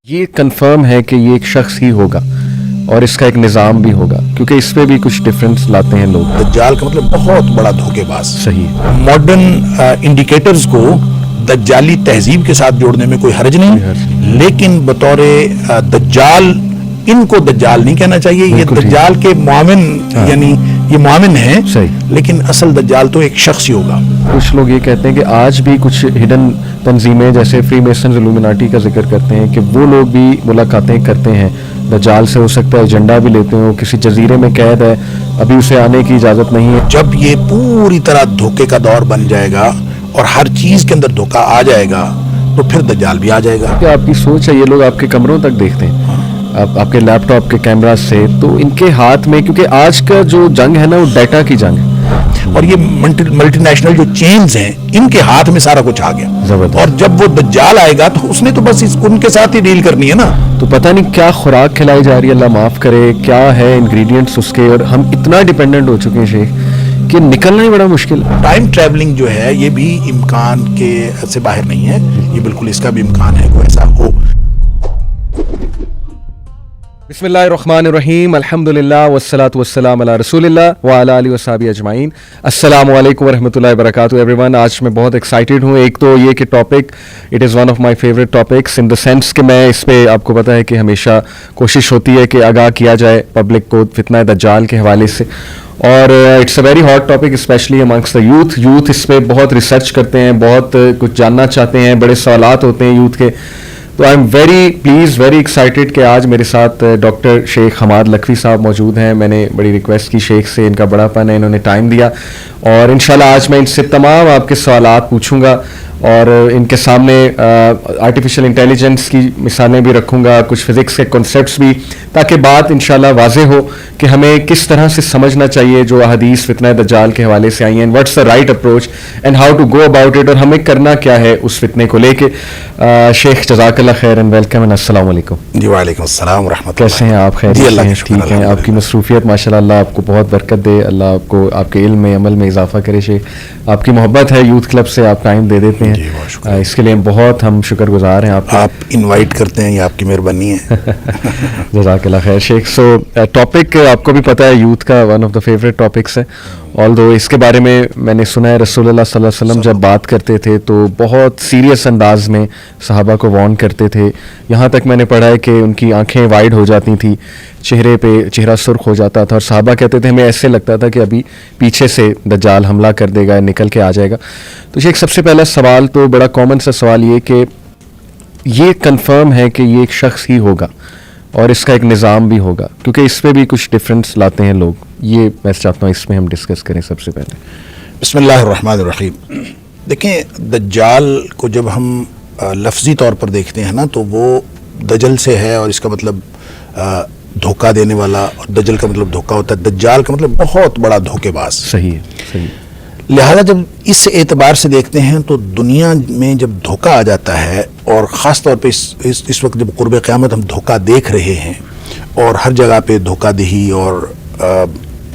یہ کنفرم ہے کہ یہ ایک شخص ہی ہوگا اور اس کا ایک نظام بھی ہوگا، کیونکہ اس پہ بھی کچھ ڈفرینس لاتے ہیں لوگ۔ دجال کا مطلب بہت بڑا دھوکے باز۔ صحیح۔ ماڈرن انڈیکیٹرز کو دجالی تہذیب کے ساتھ جوڑنے میں کوئی حرج نہیں، لیکن بطور دجال ان کو دجال نہیں کہنا چاہیے۔ یہ دجال کے معاون، یعنی یہ معاون ہیں، لیکن اصل دجال تو ایک شخص ہی ہوگا۔ کچھ لوگ یہ کہتے ہیں کہ آج بھی کچھ ہڈن تنظیمیں جیسے فری میسنز، الومناٹی کا ذکر کرتے ہیں کہ وہ لوگ بھی ملاقاتیں کرتے ہیں دجال سے، ہو سکتا ہے ایجنڈا بھی لیتے ہوں، کسی جزیرے میں قید ہے، ابھی اسے آنے کی اجازت نہیں ہے۔ جب یہ پوری طرح دھوکے کا دور بن جائے گا اور ہر چیز کے اندر دھوکا آ جائے گا تو پھر دجال بھی آ جائے گا۔ کہ آپ کی سوچ ہے، یہ لوگ آپ کے کمروں تک دیکھتے ہیں، آپ کے لیپ ٹاپ کے کیمرہ سے، تو ان کے ہاتھ میں، کیونکہ آج کا جو جنگ ہے نا وہ ڈیٹا کی جنگ ہے، اور یہ ملٹی نیشنل جو چینز ہیں ان کے ہاتھ میں سارا کچھ آ گیا، اور جب وہ دجال آئے گا تو اس نے تو بس ان کے ساتھ ہی ڈیل کرنی ہے نا۔ تو پتہ نہیں کیا خوراک کھلائی جا رہی ہے، اللہ معاف کرے، کیا ہے انگریڈینٹس اس کے، اور ہم اتنا ڈیپینڈنٹ ہو چکے ہیں شیخ کہ نکلنا ہی بڑا مشکل ہے۔ ٹائم ٹریولنگ جو ہے یہ بھی امکان کے سے باہر نہیں ہے، یہ بالکل اس کا بھی امکان ہے کہ ایسا ہو۔ بسم اللہ الرحمن الرحیم، الحمدللہ والصلاة والسلام علی رسول اللہ وعلی آلہ وصحبہ اجمعین۔ السلام علیکم ورحمۃ اللہ وبرکاتہ ایوری ون۔ آج میں بہت ایکسائٹیڈ ہوں۔ ایک تو یہ کہ topic it is one of my favourite topics in the sense کہ میں اس پہ، آپ کو پتہ ہے کہ ہمیشہ کوشش ہوتی ہے کہ آگاہ کیا جائے پبلک کو فتنہ دجال کے حوالے سے، اور it's a very hot topic especially amongst the youth اس پہ بہت ریسرچ کرتے ہیں، بہت کچھ جاننا چاہتے ہیں، بڑے سوالات ہوتے ہیں یوتھ کے۔ تو I am very please, very excited کہ آج میرے ساتھ ڈاکٹر شیخ حماد لکھوی صاحب موجود ہیں۔ میں نے بڑی ریکویسٹ کی شیخ سے، ان کا بڑا پن ہے، انہوں نے ٹائم دیا، اور انشاءاللہ آج میں ان سے تمام آپ کے سوالات پوچھوں گا، اور ان کے سامنے آرٹیفیشل انٹیلیجنس کی مثالیں بھی رکھوں گا، کچھ فزکس کے کنسیپٹس بھی، تاکہ بات انشاءاللہ واضح ہو کہ ہمیں کس طرح سے سمجھنا چاہیے جو احادیث فتنہ دجال کے حوالے سے آئی ہیں، what's the right approach and how to go about it, اور ہمیں کرنا کیا ہے اس فتنے کو لے کے۔ شیخ جزاک اللہ خیر اینڈ ویلکم اینڈ السلام علیکم۔ جی وعلیکم السلام ورحمۃ اللہ۔ کیسے ہیں آپ؟ خیر؟ جی اللہ کا شکر، ٹھیک ہیں؟ آپ کی مصروفیت ماشاءاللہ، اللہ آپ کو بہت برکت دے، اللہ آپ کو آپ کے علم میں، عمل میں اضافہ کرے۔ شیخ آپ کی محبت ہے یوتھ کلب سے، آپ ٹائم دے دیتے ہیں، اس کے لیے بہت ہم شکر گزار ہیں آپ انوائٹ کرتے ہیں، یہ آپ کی مہربانی ہے۔ جزاک اللہ خیر شیخ۔ سو ٹاپک آپ کو بھی پتہ ہے یوتھ کا one of the favourite topics ہے، آلدو اس کے بارے میں میں نے سنا ہے رسول اللہ صلی اللہ علیہ وسلم جب بات کرتے تھے تو بہت سیریس انداز میں صحابہ کو وارن کرتے تھے، یہاں تک میں نے پڑھا ہے کہ ان کی آنکھیں وائڈ ہو جاتی تھیں، چہرے پہ چہرہ سرخ ہو جاتا تھا، اور صحابہ کہتے تھے ہمیں ایسے لگتا تھا کہ ابھی پیچھے سے دجال حملہ کر دے گا، نکل کے آ جائے گا۔ تو شیخ سب سے پہلا سوال تو بڑا کامن سا سوال یہ کہ یہ کنفرم ہے کہ یہ ایک شخص ہی ہوگا اور اس کا ایک نظام بھی ہوگا، کیونکہ اس پہ بھی کچھ ڈفرینس لاتے ہیں لوگ، یہ میں چاہتا ہوں اس میں ہم ڈسکس کریں سب سے پہلے۔ بسم اللہ الرحمن الرحیم۔ دیکھیں دجال کو جب ہم لفظی طور پر دیکھتے ہیں نا تو وہ دجل سے ہے، اور اس کا مطلب دھوکہ دینے والا، اور دجل کا مطلب دھوکہ ہوتا ہے، دجال کا مطلب بہت بڑا دھوکے باز۔ صحیح ہے، صحیح۔ لہذا جب اس اعتبار سے دیکھتے ہیں تو دنیا میں جب دھوکہ آ جاتا ہے، اور خاص طور پہ اس وقت جب قرب قیامت ہم دھوکہ دیکھ رہے ہیں، اور ہر جگہ پہ دھوکہ دہی، اور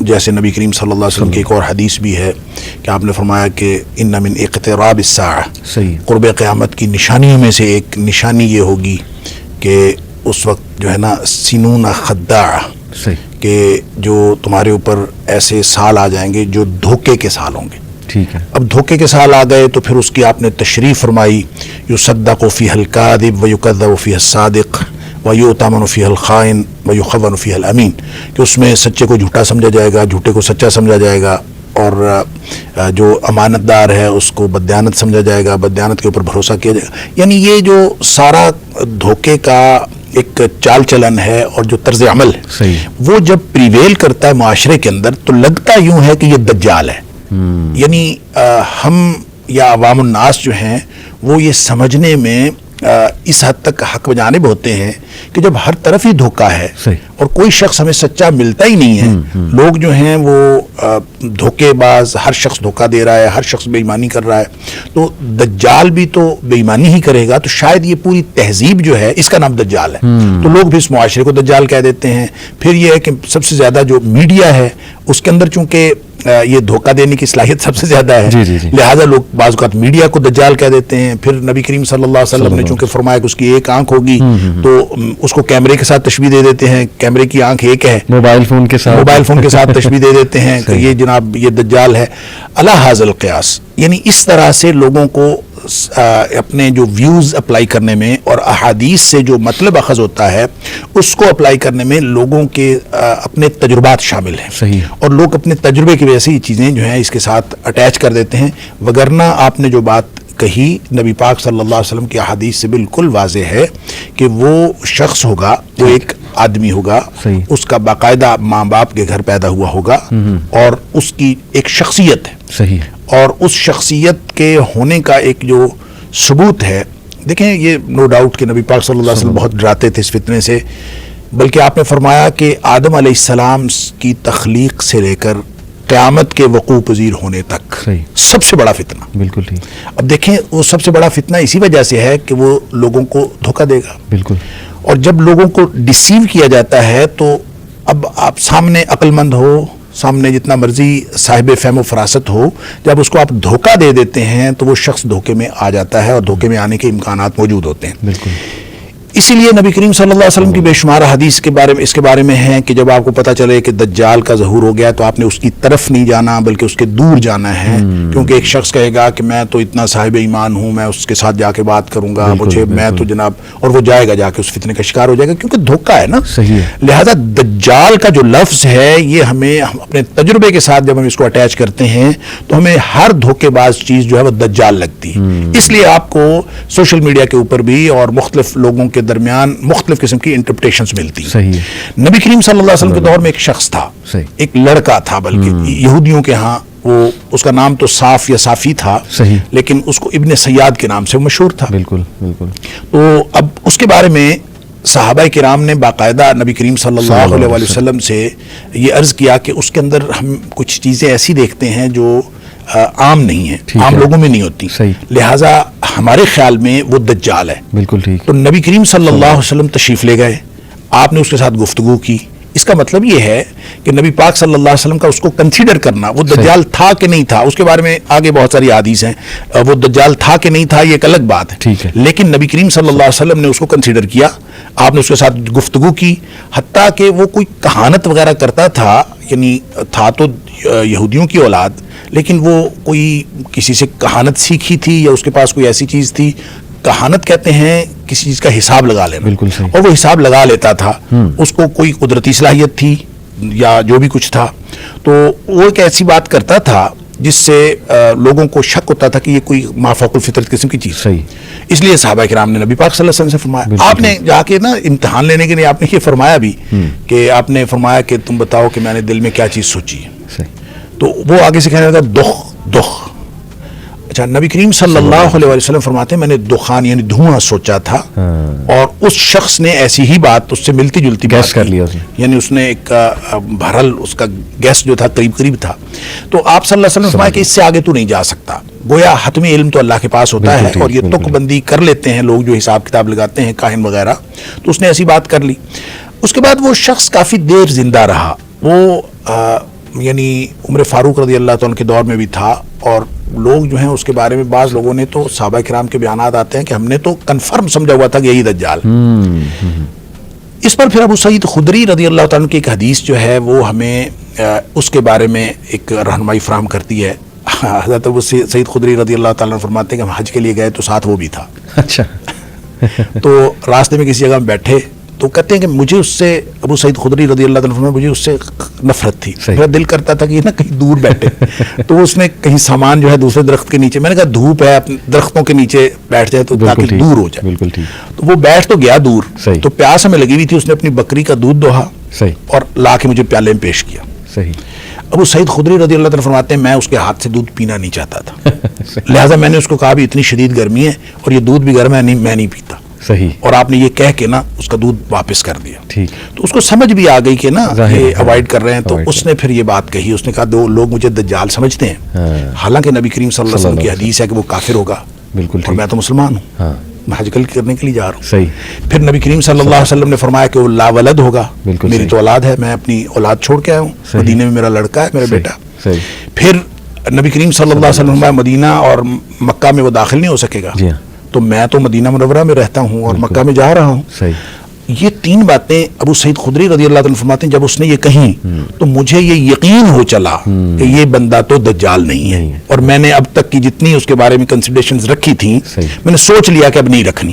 جیسے نبی کریم صلی اللہ علیہ وسلم کی ایک اور حدیث بھی ہے کہ آپ نے فرمایا کہ ان من اقتراب الساعہ، قرب قیامت کی نشانیوں میں سے ایک نشانی یہ ہوگی کہ اس وقت جو ہے نا سنون خداع، کہ جو تمہارے اوپر ایسے سال آ جائیں گے جو دھوکے کے سال ہوں گے۔ ٹھیک ہے۔ اب دھوکے کے سال آ گئے تو پھر اس کی آپ نے تشریح فرمائی، یصدق فیہ الکاذب ویکذب فیہ الصادق ویؤتمن فیہ الخائن ویخون فیہ الامین، کہ اس میں سچے کو جھوٹا سمجھا جائے گا، جھوٹے کو سچا سمجھا جائے گا، اور جو امانت دار ہے اس کو بددیانت سمجھا جائے گا، بددیانت کے اوپر بھروسہ کیا جائے گا۔ یعنی یہ جو سارا دھوکے کا ایک چال چلن ہے اور جو طرز عمل ہے، وہ جب پریویل کرتا ہے معاشرے کے اندر تو لگتا یوں ہے کہ یہ دجال ہے۔ یعنی ہم یا عوام الناس جو ہیں وہ یہ سمجھنے میں اس حد تک حق بجانب ہوتے ہیں کہ جب ہر طرف ہی دھوکہ ہے اور کوئی شخص ہمیں سچا ملتا ہی نہیں ہے، لوگ جو ہیں وہ دھوکے باز، ہر شخص دھوکہ دے رہا ہے، ہر شخص بے ایمانی کر رہا ہے، تو دجال بھی تو بے ایمانی ہی کرے گا، تو شاید یہ پوری تہذیب جو ہے اس کا نام دجال ہے، تو لوگ بھی اس معاشرے کو دجال کہہ دیتے ہیں۔ پھر یہ ہے کہ سب سے زیادہ جو میڈیا ہے اس کے اندر چونکہ یہ دھوکہ دینے کی صلاحیت سب سے زیادہ ہے. جی جی جی. لہٰذا لوگ بعض اوقات میڈیا کو دجال کہہ دیتے ہیں. پھر نبی کریم صلی اللہ علیہ وسلم نے چونکہ فرمایا کہ اس کی ایک آنکھ ہوگی تو اس کو کیمرے کے ساتھ تشبیہ دے دیتے ہیں, کیمرے کی آنکھ ایک ہے, موبائل فون کے ساتھ تشبیہ دے دیتے ہیں کہ یہ جناب یہ دجال ہے. علی ھذا القیاس, یعنی اس طرح سے لوگوں کو اپنے جو ویوز اپلائی کرنے میں اور احادیث سے جو مطلب اخذ ہوتا ہے اس کو اپلائی کرنے میں لوگوں کے اپنے تجربات شامل ہیں. صحیح. اور لوگ اپنے تجربے کی وجہ سے یہ چیزیں جو ہیں اس کے ساتھ اٹیچ کر دیتے ہیں. وگرنہ آپ نے جو بات کہی نبی پاک صلی اللہ علیہ وسلم کی احادیث سے بالکل واضح ہے کہ وہ شخص ہوگا, وہ ایک آدمی ہوگا, اس کا باقاعدہ ماں باپ کے گھر پیدا ہوا ہوگا اور اس کی ایک شخصیت ہے. صحیح. اور اس شخصیت کے ہونے کا ایک جو ثبوت ہے, دیکھیں یہ نو ڈاؤٹ کہ نبی پاک صلی اللہ علیہ وسلم بہت ڈراتے تھے اس فتنے سے, بلکہ آپ نے فرمایا کہ آدم علیہ السلام کی تخلیق سے لے کر قیامت کے وقوع پذیر ہونے تک سب سے بڑا فتنہ. بالکل ٹھیک. اب دیکھیں وہ سب سے بڑا فتنہ اسی وجہ سے ہے کہ وہ لوگوں کو دھوکہ دے گا. بالکل. اور جب لوگوں کو ڈیسیو کیا جاتا ہے تو اب آپ سامنے عقل مند ہو, سامنے جتنا مرضی صاحب فہم و فراست ہو, جب اس کو آپ دھوکہ دے دیتے ہیں تو وہ شخص دھوکے میں آ جاتا ہے اور دھوکے میں آنے کے امکانات موجود ہوتے ہیں. بالکل. اسی لیے نبی کریم صلی اللہ علیہ وسلم کی بے شمار حدیث کے بارے میں اس کے بارے میں ہے کہ جب آپ کو پتہ چلے کہ دجال کا ظہور ہو گیا تو آپ نے اس کی طرف نہیں جانا بلکہ اس کے دور جانا ہے. کیونکہ ایک شخص کہے گا کہ میں تو اتنا صاحب ایمان ہوں, میں اس کے ساتھ جا کے بات کروں گا, مجھے میں تو جناب, اور وہ جائے گا جا کے اس فتنے کا شکار ہو جائے گا کیونکہ دھوکہ ہے نا. صحیح. لہذا دجال کا جو لفظ ہے یہ ہمیں اپنے تجربے کے ساتھ جب ہم اس کو اٹیچ کرتے ہیں تو ہمیں ہر دھوکے باز چیز جو ہے وہ دجال لگتی ہے. اس لیے آپ کو سوشل میڈیا کے اوپر بھی اور مختلف لوگوں کے درمیان مختلف قسم کی انٹرپریٹیشنز ملتی. صحیح. نبی کریم صلی اللہ علیہ وسلم کے دور میں ایک شخص تھا, ایک لڑکا تھا, بلکہ یہودیوں کے ہاں وہ اس کا نام تو صاف یا صافی تھا, لیکن اس کو ابن سیاد کے نام سے مشہور تھا. بالکل بالکل. تو اب اس کے بارے میں صحابہ کرام نے باقاعدہ نبی کریم صلی اللہ علیہ وسلم سے یہ عرض کیا کہ اس کے اندر ہم کچھ چیزیں ایسی دیکھتے ہیں جو عام نہیں ہیں, عام لوگوں میں نہیں ہوتی, لہٰذا ہمارے خیال میں وہ دجال ہے. بالکل ٹھیک. تو نبی کریم صلی اللہ علیہ وسلم تشریف لے گئے, آپ نے اس کے ساتھ گفتگو کی. اس کا مطلب یہ ہے کہ نبی پاک صلی اللہ علیہ وسلم کا اس کو کنسیڈر کرنا, وہ دجال تھا کہ نہیں تھا, اس کے بارے میں آگے بہت ساری حدیث ہیں, وہ دجال تھا کہ نہیں تھا یہ ایک الگ بات ہے, لیکن نبی کریم صلی اللہ علیہ وسلم نے اس کو کنسیڈر کیا, آپ نے اس کے ساتھ گفتگو کی. حتیٰ کہ وہ کوئی کہانت وغیرہ کرتا تھا, یعنی تھا تو یہودیوں کی اولاد, لیکن وہ کوئی کسی سے کہانت سیکھی تھی یا اس کے پاس کوئی ایسی چیز تھی, کہانت کہتے ہیں کسی چیز کا حساب لگا لینا. بالکل صحیح. اور وہ حساب لگا لیتا تھا, اس کو کوئی قدرتی صلاحیت تھی یا جو بھی کچھ تھا, تو وہ ایک ایسی بات کرتا تھا جس سے لوگوں کو شک ہوتا تھا کہ یہ کوئی مافوق الفطرت قسم کی چیز. صحیح. اس لیے صحابہ کرام نے نبی پاک صلی اللہ علیہ وسلم سے فرمایا, آپ نے جا کے نا امتحان لینے کے لیے آپ نے یہ فرمایا بھی کہ آپ نے فرمایا کہ تم بتاؤ کہ میں نے دل میں کیا چیز سوچی ہے. تو وہ آگے سے کہنے لگا دخ. اچھا, نبی کریم صلی اللہ علیہ وسلم فرماتے ہیں میں نے دخان یعنی دھواں سوچا تھا, اور اس شخص نے ایسی ہی بات اس سے ملتی جلتی بات کر لیا, یعنی اس نے ایک بہرحال اس کا گیس جو تھا قریب تھا. تو آپ صلی اللہ علیہ وسلم فرمایا کہ اس سے آگے تو نہیں جا سکتا. گویا حتمی علم تو اللہ کے پاس ہوتا ہے, اور یہ تک بندی کر لیتے ہیں لوگ جو حساب کتاب لگاتے ہیں کاہن وغیرہ. تو اس نے ایسی بات کر لی. اس کے بعد وہ شخص کافی دیر زندہ رہا, وہ یعنی عمر فاروق رضی اللہ تعالیٰ کے دور میں بھی تھا, اور لوگ جو ہیں اس کے بارے میں بعض لوگوں نے تو صحابہ کرام کے بیانات آتے ہیں کہ ہم نے تو کنفرم سمجھا ہوا تھا کہ یہی دجال. اس پر پھر ابو سعید خدری رضی اللہ تعالیٰ کی ایک حدیث جو ہے وہ ہمیں اس کے بارے میں ایک رہنمائی فراہم کرتی ہے. حضرت ابو سعید خدری رضی اللہ تعالیٰ فرماتے ہیں کہ ہم حج کے لیے گئے تو ساتھ وہ بھی تھا. اچھا. تو راستے میں کسی جگہ میں بیٹھے تو کہتے ہیں کہ مجھے اس سے, ابو سعید خدری رضی اللہ تعالیٰ عنہ, مجھے اس سے نفرت تھی. میرا دل کرتا تھا کہ یہ نا کہیں دور بیٹھے. تو اس نے کہیں سامان جو ہے دوسرے درخت کے نیچے, میں نے کہا دھوپ ہے اپنے درختوں کے نیچے بیٹھ جائے تو تاکہ دور ہو جائے. بالکل ٹھیک. تو وہ بیٹھ تو گیا دور, تو پیاس ہمیں لگی ہوئی تھی, اس نے اپنی بکری کا دودھ دوہا اور لا کے مجھے پیالے میں پیش کیا. صحیح. ابو سعید خدری رضی اللہ تعالیٰ فرماتے ہیں میں اس کے ہاتھ سے دودھ پینا نہیں چاہتا تھا, لہٰذا میں نے اس کو کہا بھی اتنی شدید گرمی ہے اور یہ دودھ بھی گرم ہے, میں نہیں پیتا. صحیح. اور آپ نے یہ کہہ کے نا اس کا دودھ واپس کر دیا. ٹھیک. تو اس کو سمجھ بھی آ گئی کہ نا یہ اوائڈ کر رہے ہیں, تو اس نے پھر یہ بات کہی, اس نے کہا دو لوگ مجھے دجال سمجھتے ہیں, حالانکہ نبی کریم صلی اللہ علیہ وسلم کی حدیث ہے کہ وہ کافر ہوگا. بالکل. اور میں تو مسلمان ہوں, میں حج کرنے کے لیے جا رہا ہوں. صحیح. پھر نبی کریم صلی اللہ علیہ وسلم نے فرمایا کہ وہ لا ولد ہوگا, میری تو اولاد ہے, میں اپنی اولاد چھوڑ کے آیا ہوں, مدینے میں میرا لڑکا ہے, میرا بیٹا. صحیح. پھر نبی کریم صلی اللہ علیہ وسلم مدینہ اور مکہ میں وہ داخل نہیں ہو سکے گا. جی ہاں. تو میں تو مدینہ منورہ میں رہتا ہوں اور مکہ میں جا رہا ہوں. صحیح. یہ تین باتیں ابو سعید خدری رضی اللہ عنہ فرماتے ہیں جب اس نے یہ کہیں تو مجھے یہ یقین ہو چلا کہ یہ بندہ تو دجال نہیں ہے. اور میں نے اب تک کی جتنی اس کے بارے میں کنسیڈریشنز رکھی تھیں میں نے سوچ لیا کہ اب نہیں رکھنی.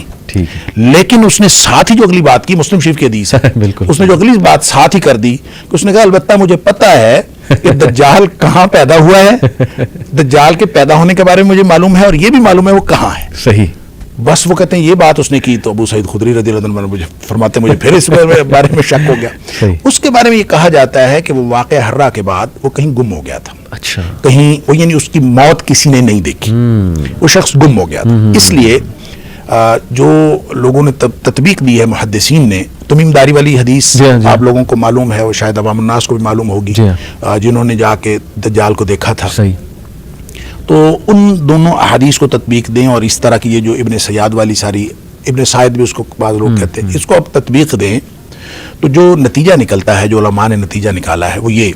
لیکن اس نے ساتھ ہی جو اگلی بات کی، مسلم شریف کی حدیث ہے، اس نے جو اگلی بات ساتھ ہی کر دی کہ اس نے کہا البتہ مجھے پتا ہے کہ دجال کہاں پیدا ہوا ہے، دجال کے پیدا ہونے کے بارے میں مجھے معلوم ہے اور یہ بھی معلوم ہے وہ کہاں ہے. صحیح. بس وہ کہتے ہیں یہ بات اس نے کی تو ابو سعید خدری رضی اللہ عنہ مجھے فرماتے مجھے پھر اس بارے میں شک ہو گیا. اس کے بارے میں یہ کہا جاتا ہے کہ وہ واقعہ ہررا کے بعد وہ کہیں گم ہو گیا تھا. اچھا. کہیں وہ یعنی اس کی موت کسی نے نہیں دیکھی، وہ شخص گم ہو گیا تھا. اس لیے جو لوگوں نے تطبیق دی ہے محدثین نے، تمیم داری والی حدیث آپ لوگوں کو معلوم ہے اور شاید عوام الناس کو بھی معلوم ہوگی جنہوں نے جا کے دجال کو دیکھا تھا. تو ان دونوں احادیث کو تطبیق دیں اور اس طرح کی یہ جو ابن سیاد والی ساری، ابن سائد بھی اس کو بعض لوگ کہتے ہیں، اس کو اب تطبیق دیں تو جو نتیجہ نکلتا ہے، جو علماء نے نتیجہ نکالا ہے وہ یہ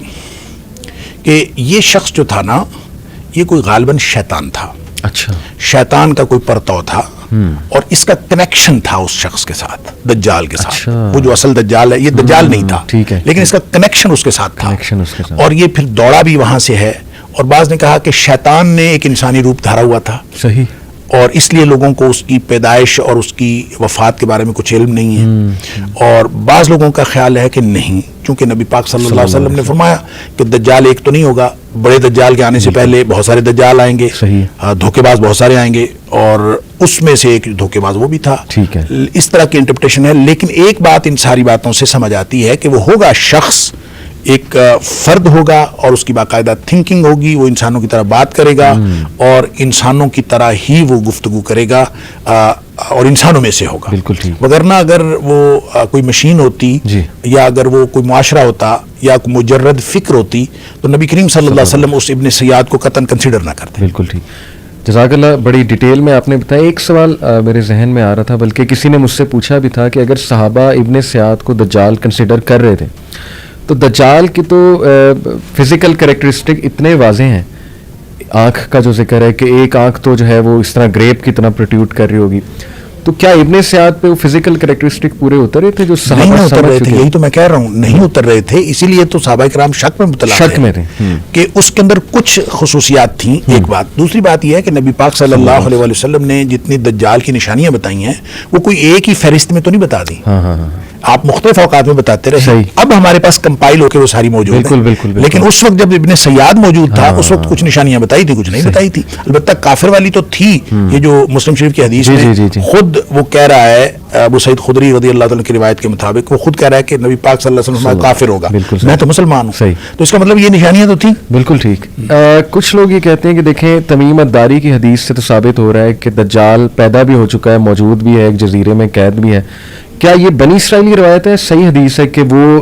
کہ یہ شخص جو تھا نا یہ کوئی غالباً شیطان تھا. اچھا. شیطان کا کوئی پرتو تھا اور اس کا کنیکشن تھا اس شخص کے ساتھ، دجال کے ساتھ. وہ جو اصل دجال ہے یہ دجال نہیں تھا لیکن اس کا کنیکشن اس کے ساتھ تھا اور یہ پھر دوڑا بھی وہاں سے ہے. اور بعض نے کہا کہ شیطان نے ایک انسانی روپ دھارا ہوا تھا. صحیح. اور اس لیے لوگوں کو اس کی پیدائش اور اس کی وفات کے بارے میں کچھ علم نہیں ہے. اور بعض لوگوں کا خیال ہے کہ نہیں، چونکہ نبی پاک صلی اللہ علیہ وسلم نے فرمایا کہ دجال ایک تو نہیں ہوگا، بڑے دجال کے آنے سے پہلے بہت سارے دجال آئیں گے، دھوکے باز بہت سارے آئیں گے اور اس میں سے ایک دھوکے باز وہ بھی تھا. اس طرح کی انٹرپریٹیشن ہے. لیکن ایک بات ان ساری باتوں سے سمجھ آتی ہے کہ وہ ہوگا شخص، ایک فرد ہوگا اور اس کی باقاعدہ تھنکنگ ہوگی، وہ انسانوں کی طرح بات کرے گا اور انسانوں کی طرح ہی وہ گفتگو کرے گا اور انسانوں میں سے ہوگا. وگرنہ اگر وہ کوئی مشین ہوتی یا اگر وہ کوئی معاشرہ ہوتا یا مجرد فکر ہوتی تو نبی کریم صلی اللہ علیہ وسلم اس ابن سیاد کو قطعاً کنسیڈر نہ کرتے. بالکل ٹھیک. جزاک اللہ. بڑی ڈیٹیل میں آپ نے بتایا. ایک سوال میرے ذہن میں آ رہا تھا، بلکہ کسی نے مجھ سے پوچھا بھی تھا کہ اگر صحابہ ابن سیاد کو دجال کنسیڈر کر رہے تھے تو دجال کی تو فزیکل کریکٹرسٹک اتنے واضح ہیں، آنکھ کا جو ذکر ہے کہ ایک آنکھ تو جو ہے وہ اس طرح گریپ کی طرح پروٹیوٹ کر رہی ہوگی، تو کیا ابن سیاد پہ وہ فزیکل کریکٹرسٹک پورے اتر رہے تھے جو صحابہ نہیں اتر رہے تھے؟ یہی تو میں کہہ رہا ہوں، نہیں اتر رہے تھے. اسی لیے تو صحابہ کرام شک میں مبتلا تھے کہ اس کے اندر کچھ خصوصیات تھیں. ایک بات. دوسری بات یہ ہے کہ نبی پاک صلی اللہ علیہ وسلم نے جتنی دجال کی نشانیاں بتائی ہیں وہ کوئی ایک ہی فہرست میں تو نہیں بتا دی. آپ مختلف اوقات میں بتاتے رہے. اب ہمارے پاس کمپائل ہو کے وہ ساری موجود ہیں. لیکن اس وقت جب ابن سیاد موجود تھا اس وقت کچھ نشانیاں بتائی تھی، کچھ نہیں بتائی تھی. البتہ کافر والی تو تھی. یہ جو مسلم شریف کی حدیث میں خود وہ کہہ رہا ہے، ابو سعید خدری رضی اللہ عنہ کی روایت کے مطابق وہ خود کہہ رہا ہے کہ نبی پاک صلی اللہ علیہ وسلم کافر ہوگا، میں تو مسلمان ہوں. تو اس کا مطلب یہ نشانیاں تو تھیں. بالکل ٹھیک. کچھ لوگ یہ کہتے ہیں کہ دیکھیں تمیم الداری کی حدیث سے تو ثابت ہو رہا ہے کہ دجال پیدا بھی ہو چکا ہے، موجود بھی ہے، ایک جزیرے میں قید بھی ہے. کیا یہ بنی اسرائیلی روایت ہے؟ صحیح حدیث ہے کہ وہ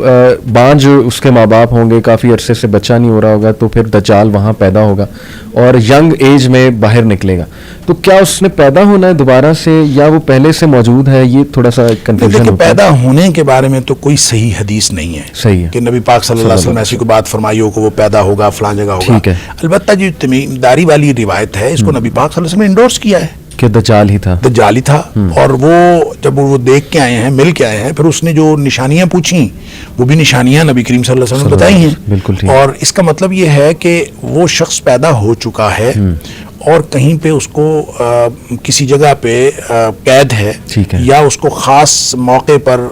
بانجھ اس کے ماں باپ ہوں گے، کافی عرصے سے بچہ نہیں ہو رہا ہوگا، تو پھر دجال وہاں پیدا ہوگا اور ینگ ایج میں باہر نکلے گا. تو کیا اس نے پیدا ہونا ہے دوبارہ سے یا وہ پہلے سے موجود ہے؟ یہ تھوڑا سا کنفیوژن ہوتا ہے. پیدا ہونے کے بارے میں تو کوئی صحیح حدیث نہیں ہے. صحیح ہے کہ نبی پاک صلی اللہ علیہ وسلم ایسی کوئی بات فرمائی ہو کہ وہ پیدا ہوگا فلاں جگہ ہوگا. البتہ جو تمیم داری والی روایت ہے اس کو نبی پاک صلی اللہ علیہ وسلم نے انڈورس کیا ہے کہ دجال ہی تھا. دجال ہی تھا. اور وہ جب وہ دیکھ کے آئے ہیں، مل کے آئے ہیں، پھر اس نے جو نشانیاں پوچھیں وہ بھی نشانیاں نبی کریم صلی اللہ علیہ وسلم نے بتائی ہیں. بالکل. اور اس کا مطلب یہ ہے کہ وہ شخص پیدا ہو چکا ہے اور کہیں پہ اس کو کسی جگہ پہ قید ہے یا اس کو خاص موقع پر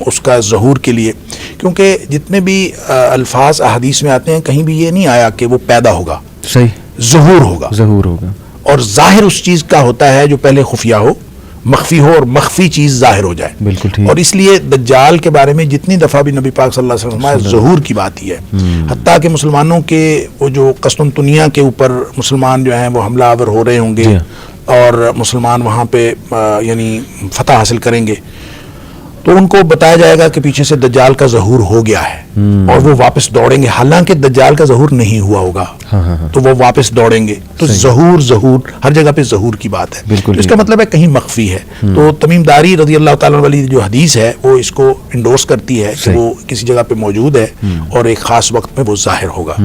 اس کا ظہور کے لیے، کیونکہ جتنے بھی الفاظ احادیث میں آتے ہیں کہیں بھی یہ نہیں آیا کہ وہ پیدا ہوگا. صحیح. ظہور ہوگا. اور ظاہر اس چیز کا ہوتا ہے جو پہلے خفیہ ہو، مخفی ہو، اور مخفی چیز ظاہر ہو جائے. بالکل. اور اس لیے دجال کے بارے میں جتنی دفعہ بھی نبی پاک صلی اللہ علیہ وسلم نے ظہور کی بات ہی ہے. حتیٰ کہ مسلمانوں کے وہ جو قسطنطنیہ کے اوپر مسلمان جو ہیں وہ حملہ آور ہو رہے ہوں گے اور مسلمان وہاں پہ یعنی فتح حاصل کریں گے، تو ان کو بتایا جائے گا کہ پیچھے سے دجال کا ظہور ہو گیا ہے اور وہ واپس دوڑیں گے، حالانکہ دجال کا ظہور نہیں ہوا ہوگا، تو وہ واپس دوڑیں گے. تو ظہور ہر جگہ پہ ظہور کی بات ہے، اس کا مطلب ہے کہیں مخفی ہے. تو تمیم داری رضی اللہ تعالیٰ والی جو حدیث ہے وہ اس کو انڈورس کرتی ہے کہ وہ کسی جگہ پہ موجود ہے اور ایک خاص وقت میں وہ ظاہر ہوگا.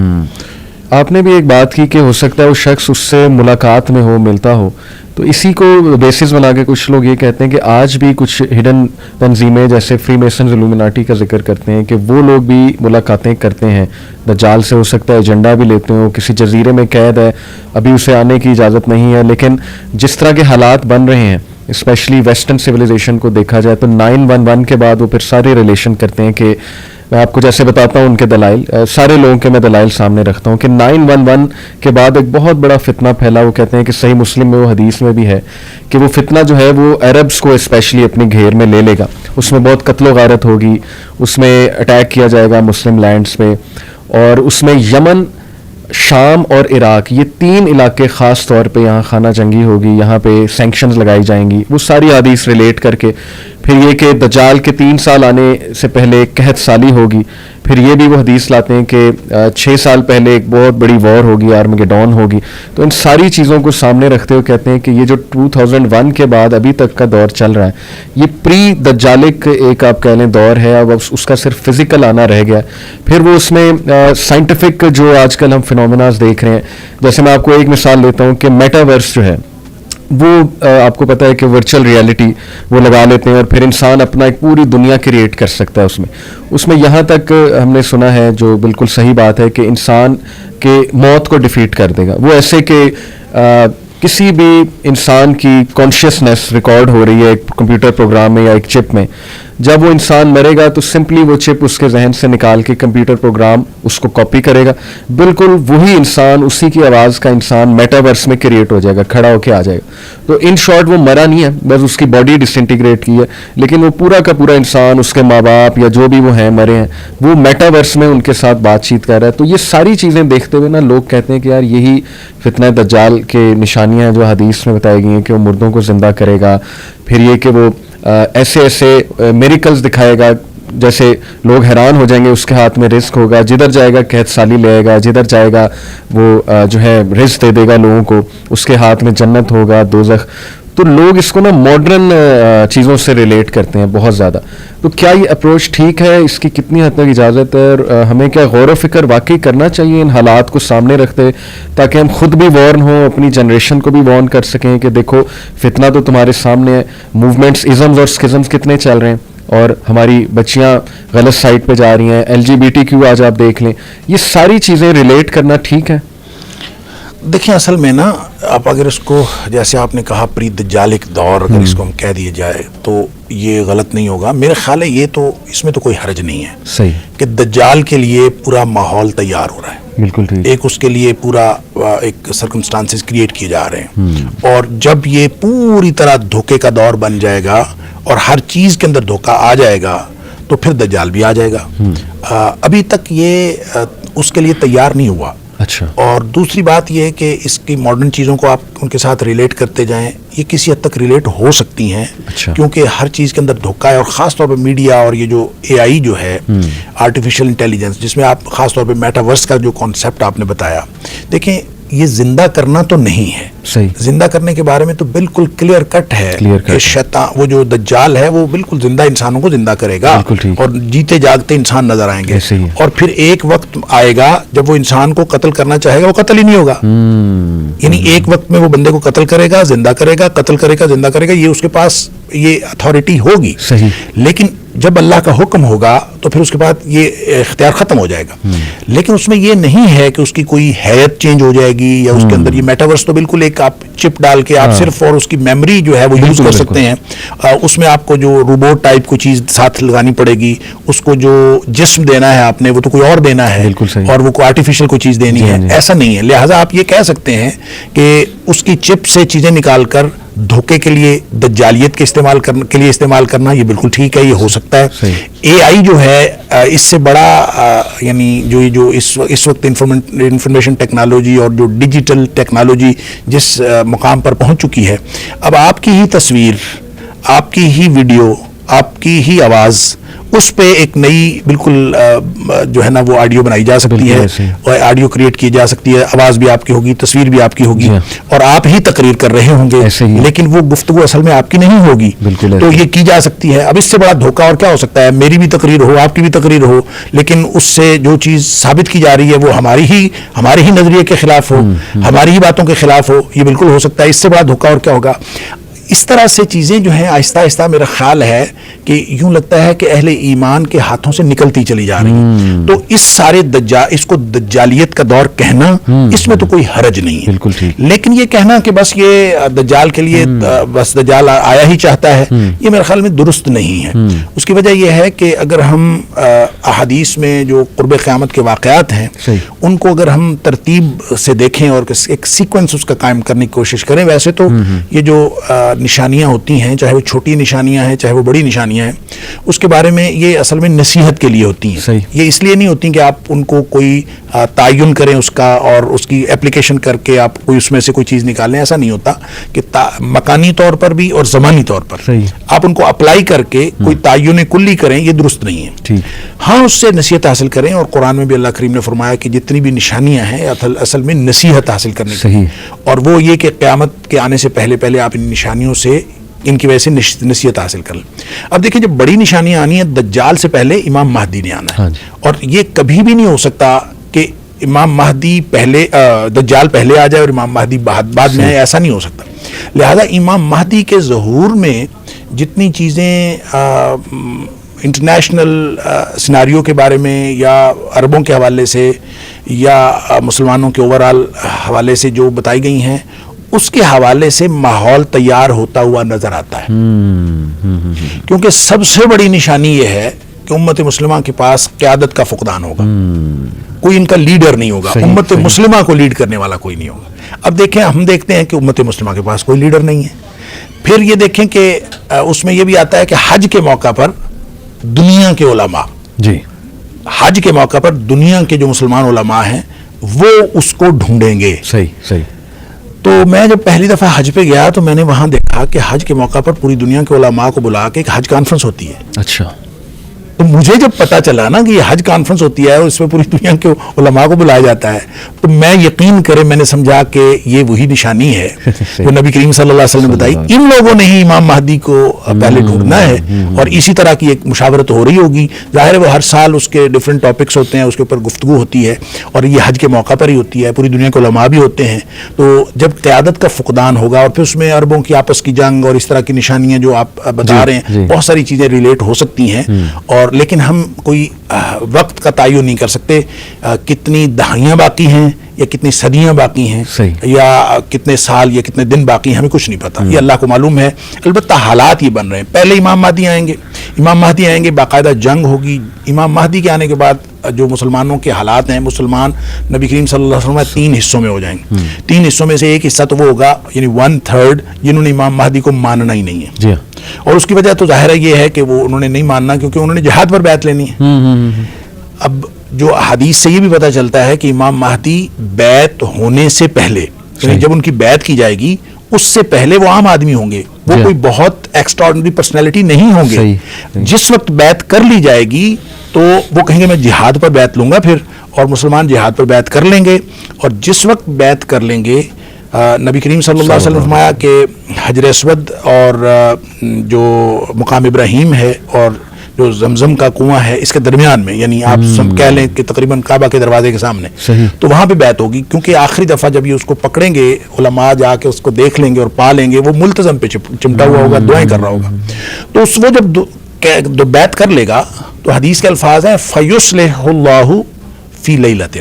آپ نے بھی ایک بات کی کہ ہو سکتا ہے وہ شخص اس سے ملاقات میں ہو، ملتا ہو، تو اسی کو بیسس بنا کے کچھ لوگ یہ کہتے ہیں کہ آج بھی کچھ ہڈن تنظیمیں جیسے فری میسنز الومناٹی کا ذکر کرتے ہیں کہ وہ لوگ بھی ملاقاتیں کرتے ہیں دجال سے. ہو سکتا ہے ایجنڈا بھی لیتے ہوں، کسی جزیرے میں قید ہے، ابھی اسے آنے کی اجازت نہیں ہے، لیکن جس طرح کے حالات بن رہے ہیں اسپیشلی ویسٹرن سویلائزیشن کو دیکھا جائے تو 911 کے بعد وہ پھر سارے ریلیشن کرتے ہیں کہ میں آپ کو جیسے بتاتا ہوں ان کے دلائل، سارے لوگوں کے میں دلائل سامنے رکھتا ہوں کہ 911 کے بعد ایک بہت بڑا فتنہ پھیلا. وہ کہتے ہیں کہ صحیح مسلم میں وہ حدیث میں بھی ہے کہ وہ فتنہ جو ہے وہ عربز کو اسپیشلی اپنی گھیر میں لے لے گا، اس میں بہت قتل و غارت ہوگی، اس میں اٹیک کیا جائے گا مسلم لینڈز پہ، اور اس میں یمن، شام اور عراق یہ 3 علاقے خاص طور پہ یہاں خانہ جنگی ہوگی، یہاں پہ سینکشنز لگائی جائیں گی. وہ ساری حدیث ریلیٹ کر کے پھر یہ کہ دجال کے 3 سال آنے سے پہلے قحط سالی ہوگی. پھر یہ بھی وہ حدیث لاتے ہیں کہ 6 سال پہلے ایک بہت بڑی وار ہوگی، آرمیگیڈون ہوگی. تو ان ساری چیزوں کو سامنے رکھتے ہوئے کہتے ہیں کہ یہ جو 2001 کے بعد ابھی تک کا دور چل رہا ہے یہ پری دجالک ایک آپ کہہ لیں دور ہے. اب اس کا صرف فزیکل آنا رہ گیا. پھر وہ اس میں سائنٹیفک جو آج کل ہم فینومیناز دیکھ رہے ہیں، جیسے میں آپ کو ایک مثال لیتا ہوں کہ میٹاورس جو ہے وہ آپ کو پتہ ہے کہ ورچوئل ریالٹی وہ لگا لیتے ہیں اور پھر انسان اپنا ایک پوری دنیا کریٹ کر سکتا ہے اس میں یہاں تک ہم نے سنا ہے جو بالکل صحیح بات ہے کہ انسان کے موت کو ڈیفیٹ کر دے گا. وہ ایسے کہ کسی بھی انسان کی کانشیسنیس ریکارڈ ہو رہی ہے ایک کمپیوٹر پروگرام میں یا ایک چپ میں، جب وہ انسان مرے گا تو سمپلی وہ چپ اس کے ذہن سے نکال کے کمپیوٹر پروگرام اس کو کاپی کرے گا، بالکل وہی انسان، اسی کی آواز کا انسان میٹاورس میں کریٹ ہو جائے گا، کھڑا ہو کے آ جائے گا. تو ان شارٹ وہ مرا نہیں ہے، بس اس کی باڈی ڈسنٹیگریٹ کی ہے، لیکن وہ پورا کا پورا انسان، اس کے ماں باپ یا جو بھی وہ ہیں مرے ہیں، وہ میٹاورس میں ان کے ساتھ بات چیت کر رہا ہے. تو یہ ساری چیزیں دیکھتے ہوئے نا لوگ کہتے ہیں کہ یار یہی فتنہ دجال کے نشانیاں ہیں جو حدیث میں بتائی گئی ہیں کہ وہ مردوں کو زندہ کرے گا. پھر یہ کہ وہ ایسے ایسے میریکلز دکھائے گا جیسے لوگ حیران ہو جائیں گے. اس کے ہاتھ میں رزق ہوگا، جدھر جائے گا قحط سالی لے آئے گا، جدھر جائے گا وہ جو ہے رزق دے دے گا لوگوں کو، اس کے ہاتھ میں جنت ہوگا، دوزخ. تو لوگ اس کو نا ماڈرن چیزوں سے ریلیٹ کرتے ہیں بہت زیادہ. تو کیا یہ اپروچ ٹھیک ہے؟ اس کی کتنی حد تک اجازت ہے؟ اور ہمیں کیا غور و فکر واقعی کرنا چاہیے ان حالات کو سامنے رکھتے تاکہ ہم خود بھی وارن ہوں، اپنی جنریشن کو بھی وارن کر سکیں کہ دیکھو فتنہ تو تمہارے سامنے ہے، موومنٹس، ازمز اور اسکزمز کتنے چل رہے ہیں اور ہماری بچیاں غلط سائٹ پہ جا رہی ہیں، LGBTQ آج آپ دیکھ لیں. یہ ساری چیزیں ریلیٹ کرنا ٹھیک ہے؟ دیکھیں اصل میں نا آپ اگر اس کو جیسے آپ نے کہا پری دجالک دور اگر اس کو ہم کہہ دیے جائے تو یہ غلط نہیں ہوگا. میرا خیال ہے یہ تو اس میں تو کوئی حرج نہیں ہے صحیح کہ دجال کے لیے پورا ماحول تیار ہو رہا ہے. بالکل ٹھیک. ایک اس کے لیے پورا ایک سرکمسٹانسز کریٹ کیے جا رہے ہیں اور جب یہ پوری طرح دھوکے کا دور بن جائے گا اور ہر چیز کے اندر دھوکہ آ جائے گا تو پھر دجال بھی آ جائے گا. ابھی تک یہ اس کے لیے تیار نہیں ہوا. اچھا. اور دوسری بات یہ ہے کہ اس کی ماڈرن چیزوں کو آپ ان کے ساتھ ریلیٹ کرتے جائیں، یہ کسی حد تک ریلیٹ ہو سکتی ہیں. اچھا. کیونکہ ہر چیز کے اندر دھوکہ ہے اور خاص طور پہ میڈیا اور یہ جو AI جو ہے آرٹیفیشل انٹیلیجنس جس میں آپ خاص طور پہ میٹاورس کا جو کانسیپٹ آپ نے بتایا، دیکھیں یہ زندہ کرنا تو نہیں ہے. صحیح. زندہ کرنے کے بارے میں تو بالکل کلیئر کٹ ہے کہ شیطان وہ جو دجال ہے وہ بالکل زندہ انسانوں کو زندہ کرے گا اور جیتے جاگتے انسان نظر آئیں گے. اور پھر ایک وقت آئے گا جب وہ انسان کو قتل کرنا چاہے گا وہ قتل ہی نہیں ہوگا. یعنی ایک وقت میں وہ بندے کو قتل کرے گا، زندہ کرے گا، قتل کرے گا، زندہ کرے گا، یہ اس کے پاس یہ اتھارٹی ہوگی. صحیح. لیکن جب اللہ کا حکم ہوگا تو پھر اس کے بعد یہ اختیار ختم ہو جائے گا. لیکن اس میں یہ نہیں ہے کہ اس کی کوئی حیت چینج ہو جائے گی یا اس کے اندر یہ میٹاورس تو بالکل ایک آپ چپ ڈال کے آپ صرف اور اس کی میموری جو ہے وہ یوز کر سکتے ہیں. اس میں آپ کو جو روبوٹ ٹائپ کوئی چیز ساتھ لگانی پڑے گی، اس کو جو جسم دینا ہے آپ نے وہ تو کوئی اور دینا ہے اور وہ کوئی آرٹیفیشل کوئی چیز دینی ہے، ایسا نہیں ہے. لہٰذا آپ یہ کہہ سکتے ہیں کہ اس کی چپ سے چیزیں نکال کر دھوکے کے لیے دجالیت کے استعمال کرنا یہ بالکل ٹھیک ہے، یہ ہو سکتا ہے. AI جو ہے اس سے بڑا یعنی جو اس وقت انفارمیشن ٹیکنالوجی اور جو ڈیجیٹل ٹیکنالوجی جس مقام پر پہنچ چکی ہے، اب آپ کی ہی تصویر، آپ کی ہی ویڈیو، آپ کی ہی آواز اس پہ ایک نئی بالکل جو ہے نا وہ آڈیو بنائی جا سکتی ہے, اور آڈیو کریٹ کی جا سکتی ہے, آواز بھی آپ کی ہوگی, تصویر بھی آپ کی ہوگی, اور آپ ہی تقریر کر رہے ہوں گے, لیکن وہ گفتگو اصل میں آپ کی نہیں ہوگی. تو یہ کی جا سکتی ہے. اب اس سے بڑا دھوکہ اور کیا ہو سکتا ہے؟ میری بھی تقریر ہو, آپ کی بھی تقریر ہو, لیکن اس سے جو چیز ثابت کی جا رہی ہے وہ ہمارے ہی نظریے کے خلاف ہو, ہماری ہی باتوں کے خلاف ہو. یہ بالکل ہو سکتا ہے. اس سے بڑا دھوکہ اور کیا ہوگا؟ اس طرح سے چیزیں جو ہیں آہستہ آہستہ میرا خیال ہے کہ یوں لگتا ہے کہ اہل ایمان کے ہاتھوں سے نکلتی چلی جا رہی ہیں. تو اس سارے اس کو دجالیت کا دور کہنا, اس میں تو کوئی حرج نہیں ہے. بالکل ٹھیک. لیکن یہ کہنا کہ بس یہ دجال کے لیے بس دجال آیا ہی چاہتا ہے, یہ میرے خیال میں درست نہیں ہے. اس کی وجہ یہ ہے کہ اگر ہم احادیث میں جو قرب قیامت کے واقعات ہیں ان کو اگر ہم ترتیب سے دیکھیں اور ایک سیکوینس اس کا قائم کرنے کی کوشش کریں, ویسے تو یہ جو نشانیاں ہوتی ہیں, چاہے وہ چھوٹی نشانیاں ہیں چاہے وہ بڑی نشانیاں ہیں, اس کے بارے میں یہ اصل میں نصیحت کے لیے ہوتی ہیں. یہ اس لیے نہیں ہوتی کہ آپ ان کو کوئی تعین کریں اس کا اور اس کی اپلیکیشن کر کے آپ کوئی اس میں سے کوئی چیز نکالیں. ایسا نہیں ہوتا کہ مکانی طور پر بھی اور زمانی طور پر آپ ان کو اپلائی کر کے کوئی تعین کلی کریں, یہ درست نہیں ہے. ہاں اس سے نصیحت حاصل کریں, اور قرآن میں بھی اللہ کریم نے فرمایا کہ جتنی بھی نشانیاں ہیں اصل میں نصیحت حاصل کرنے کی, اور وہ یہ کہ قیامت کے آنے سے پہلے آپ ان نشانیوں سے, ان کی وجہ سے نصیحت حاصل کر لیں. اب دیکھیں جب بڑی نشانیاں آنی ہیں, دجال سے پہلے امام مہدی نے آنا ہے, اور یہ کبھی بھی نہیں ہو سکتا کہ امام مہدی پہلے دجال پہلے آ جائے اور امام مہدی بعد میں آئے, ایسا نہیں ہو سکتا. لہذا امام مہدی کے ظہور میں جتنی چیزیں انٹرنیشنل سیناریو کے بارے میں یا عربوں کے حوالے سے یا مسلمانوں کے اوورال حوالے سے جو بتائی گئی ہیں, اس کے حوالے سے ماحول تیار ہوتا ہوا نظر آتا ہے. کیونکہ سب سے بڑی نشانی یہ ہے کہ امت مسلمہ کے پاس قیادت کا فقدان ہوگا, کوئی ان کا لیڈر نہیں ہوگا, امت مسلمہ کو لیڈ کرنے والا کوئی نہیں ہوگا. اب دیکھیں, ہم دیکھتے ہیں کہ امت مسلمہ کے پاس کوئی لیڈر نہیں ہے. پھر یہ دیکھیں کہ اس میں یہ بھی آتا ہے کہ حج کے موقع پر دنیا کے علماء, حج کے موقع پر دنیا کے جو مسلمان علماء ہیں وہ اس کو ڈھونڈیں گے. صحیح. تو میں جب پہلی دفعہ حج پہ گیا تو میں نے وہاں دیکھا کہ حج کے موقع پر پوری دنیا کے علماء کو بلا کے ایک حج کانفرنس ہوتی ہے. اچھا. تو مجھے جب پتا چلا نا کہ یہ حج کانفرنس ہوتی ہے اور اس میں پوری دنیا کے علماء کو بلایا جاتا ہے, تو میں یقین کرے میں نے سمجھا کہ یہ وہی نشانی ہے جو نبی کریم صلی اللہ علیہ وسلم نے بتائی. ان لوگوں نے ہی امام مہدی کو پہلے ڈھونڈنا ہے, اور اسی طرح کی ایک مشاورت ہو رہی ہوگی. ظاہر ہے وہ ہر سال اس کے ڈفرینٹ ٹاپکس ہوتے ہیں, اس کے اوپر گفتگو ہوتی ہے, اور یہ حج کے موقع پر ہی ہوتی ہے. پوری دنیا کے علماء بھی ہوتے ہیں. تو جب قیادت کا فقدان ہوگا اور پھر اس میں عربوں کی آپس کی جنگ اور اس طرح کی نشانیاں جو آپ بتا رہے ہیں, بہت ساری چیزیں ریلیٹ ہو سکتی ہیں. اور لیکن ہم کوئی وقت کا تعین نہیں کر سکتے, کتنی دہائیاں باقی ہیں یا کتنی صدیاں باقی ہیں یا کتنے سال یا کتنے دن باقی ہیں, ہمیں کچھ نہیں پتا. یہ اللہ کو معلوم ہے. البتہ حالات یہ بن رہے ہیں. پہلے امام مہدی آئیں گے, باقاعدہ جنگ ہوگی. امام مہدی کے آنے کے بعد جو مسلمانوں کے حالات ہیں, مسلمان نبی کریم صلی اللہ علیہ وسلم 3 حصوں میں ہو جائیں گے. 3 حصوں میں سے ایک حصہ تو وہ ہوگا, یعنی 1/3 جنہوں نے امام مہدی کو ماننا ہی نہیں ہے. اور اس کی وجہ تو ظاہر یہ ہے کہ وہ انہوں نے نہیں ماننا کیونکہ انہوں نے جہاد پر بیعت لینی ہے. اب جو حدیث سے یہ بھی پتہ چلتا ہے کہ امام مہدی بیعت ہونے سے پہلے, یعنی جب ان کی بیعت کی جائے گی اس سے پہلے وہ عام آدمی ہوں گے, وہ کوئی بہت ایکسٹراڈنری پرسنالٹی نہیں ہوں گے. جس وقت بیعت کر لی جائے گی تو وہ کہیں گے میں جہاد پر بیعت لوں گا پھر, اور مسلمان جہاد پر بیعت کر لیں گے. اور جس وقت بیعت کر لیں گے, نبی کریم صلی اللہ علیہ وسلم فرمایا کہ حجر اسود اور جو مقام ابراہیم ہے اور جو زمزم کا کنواں ہے اس کے درمیان میں, یعنی آپ سب کہہ لیں کہ تقریباً کعبہ کے دروازے کے سامنے, تو وہاں پہ بیعت ہوگی. کیونکہ آخری دفعہ جب یہ اس کو پکڑیں گے, علماء جا کے اس کو دیکھ لیں گے اور پا لیں گے, وہ ملتزم پہ چمٹا ہوا ہوگا, دعائیں کر رہا ہوگا. تو اس وہ جب بیعت کر لے گا تو حدیث کے الفاظ ہیں فَيُصْلِحُ اللَّهُ فی لیلۃ,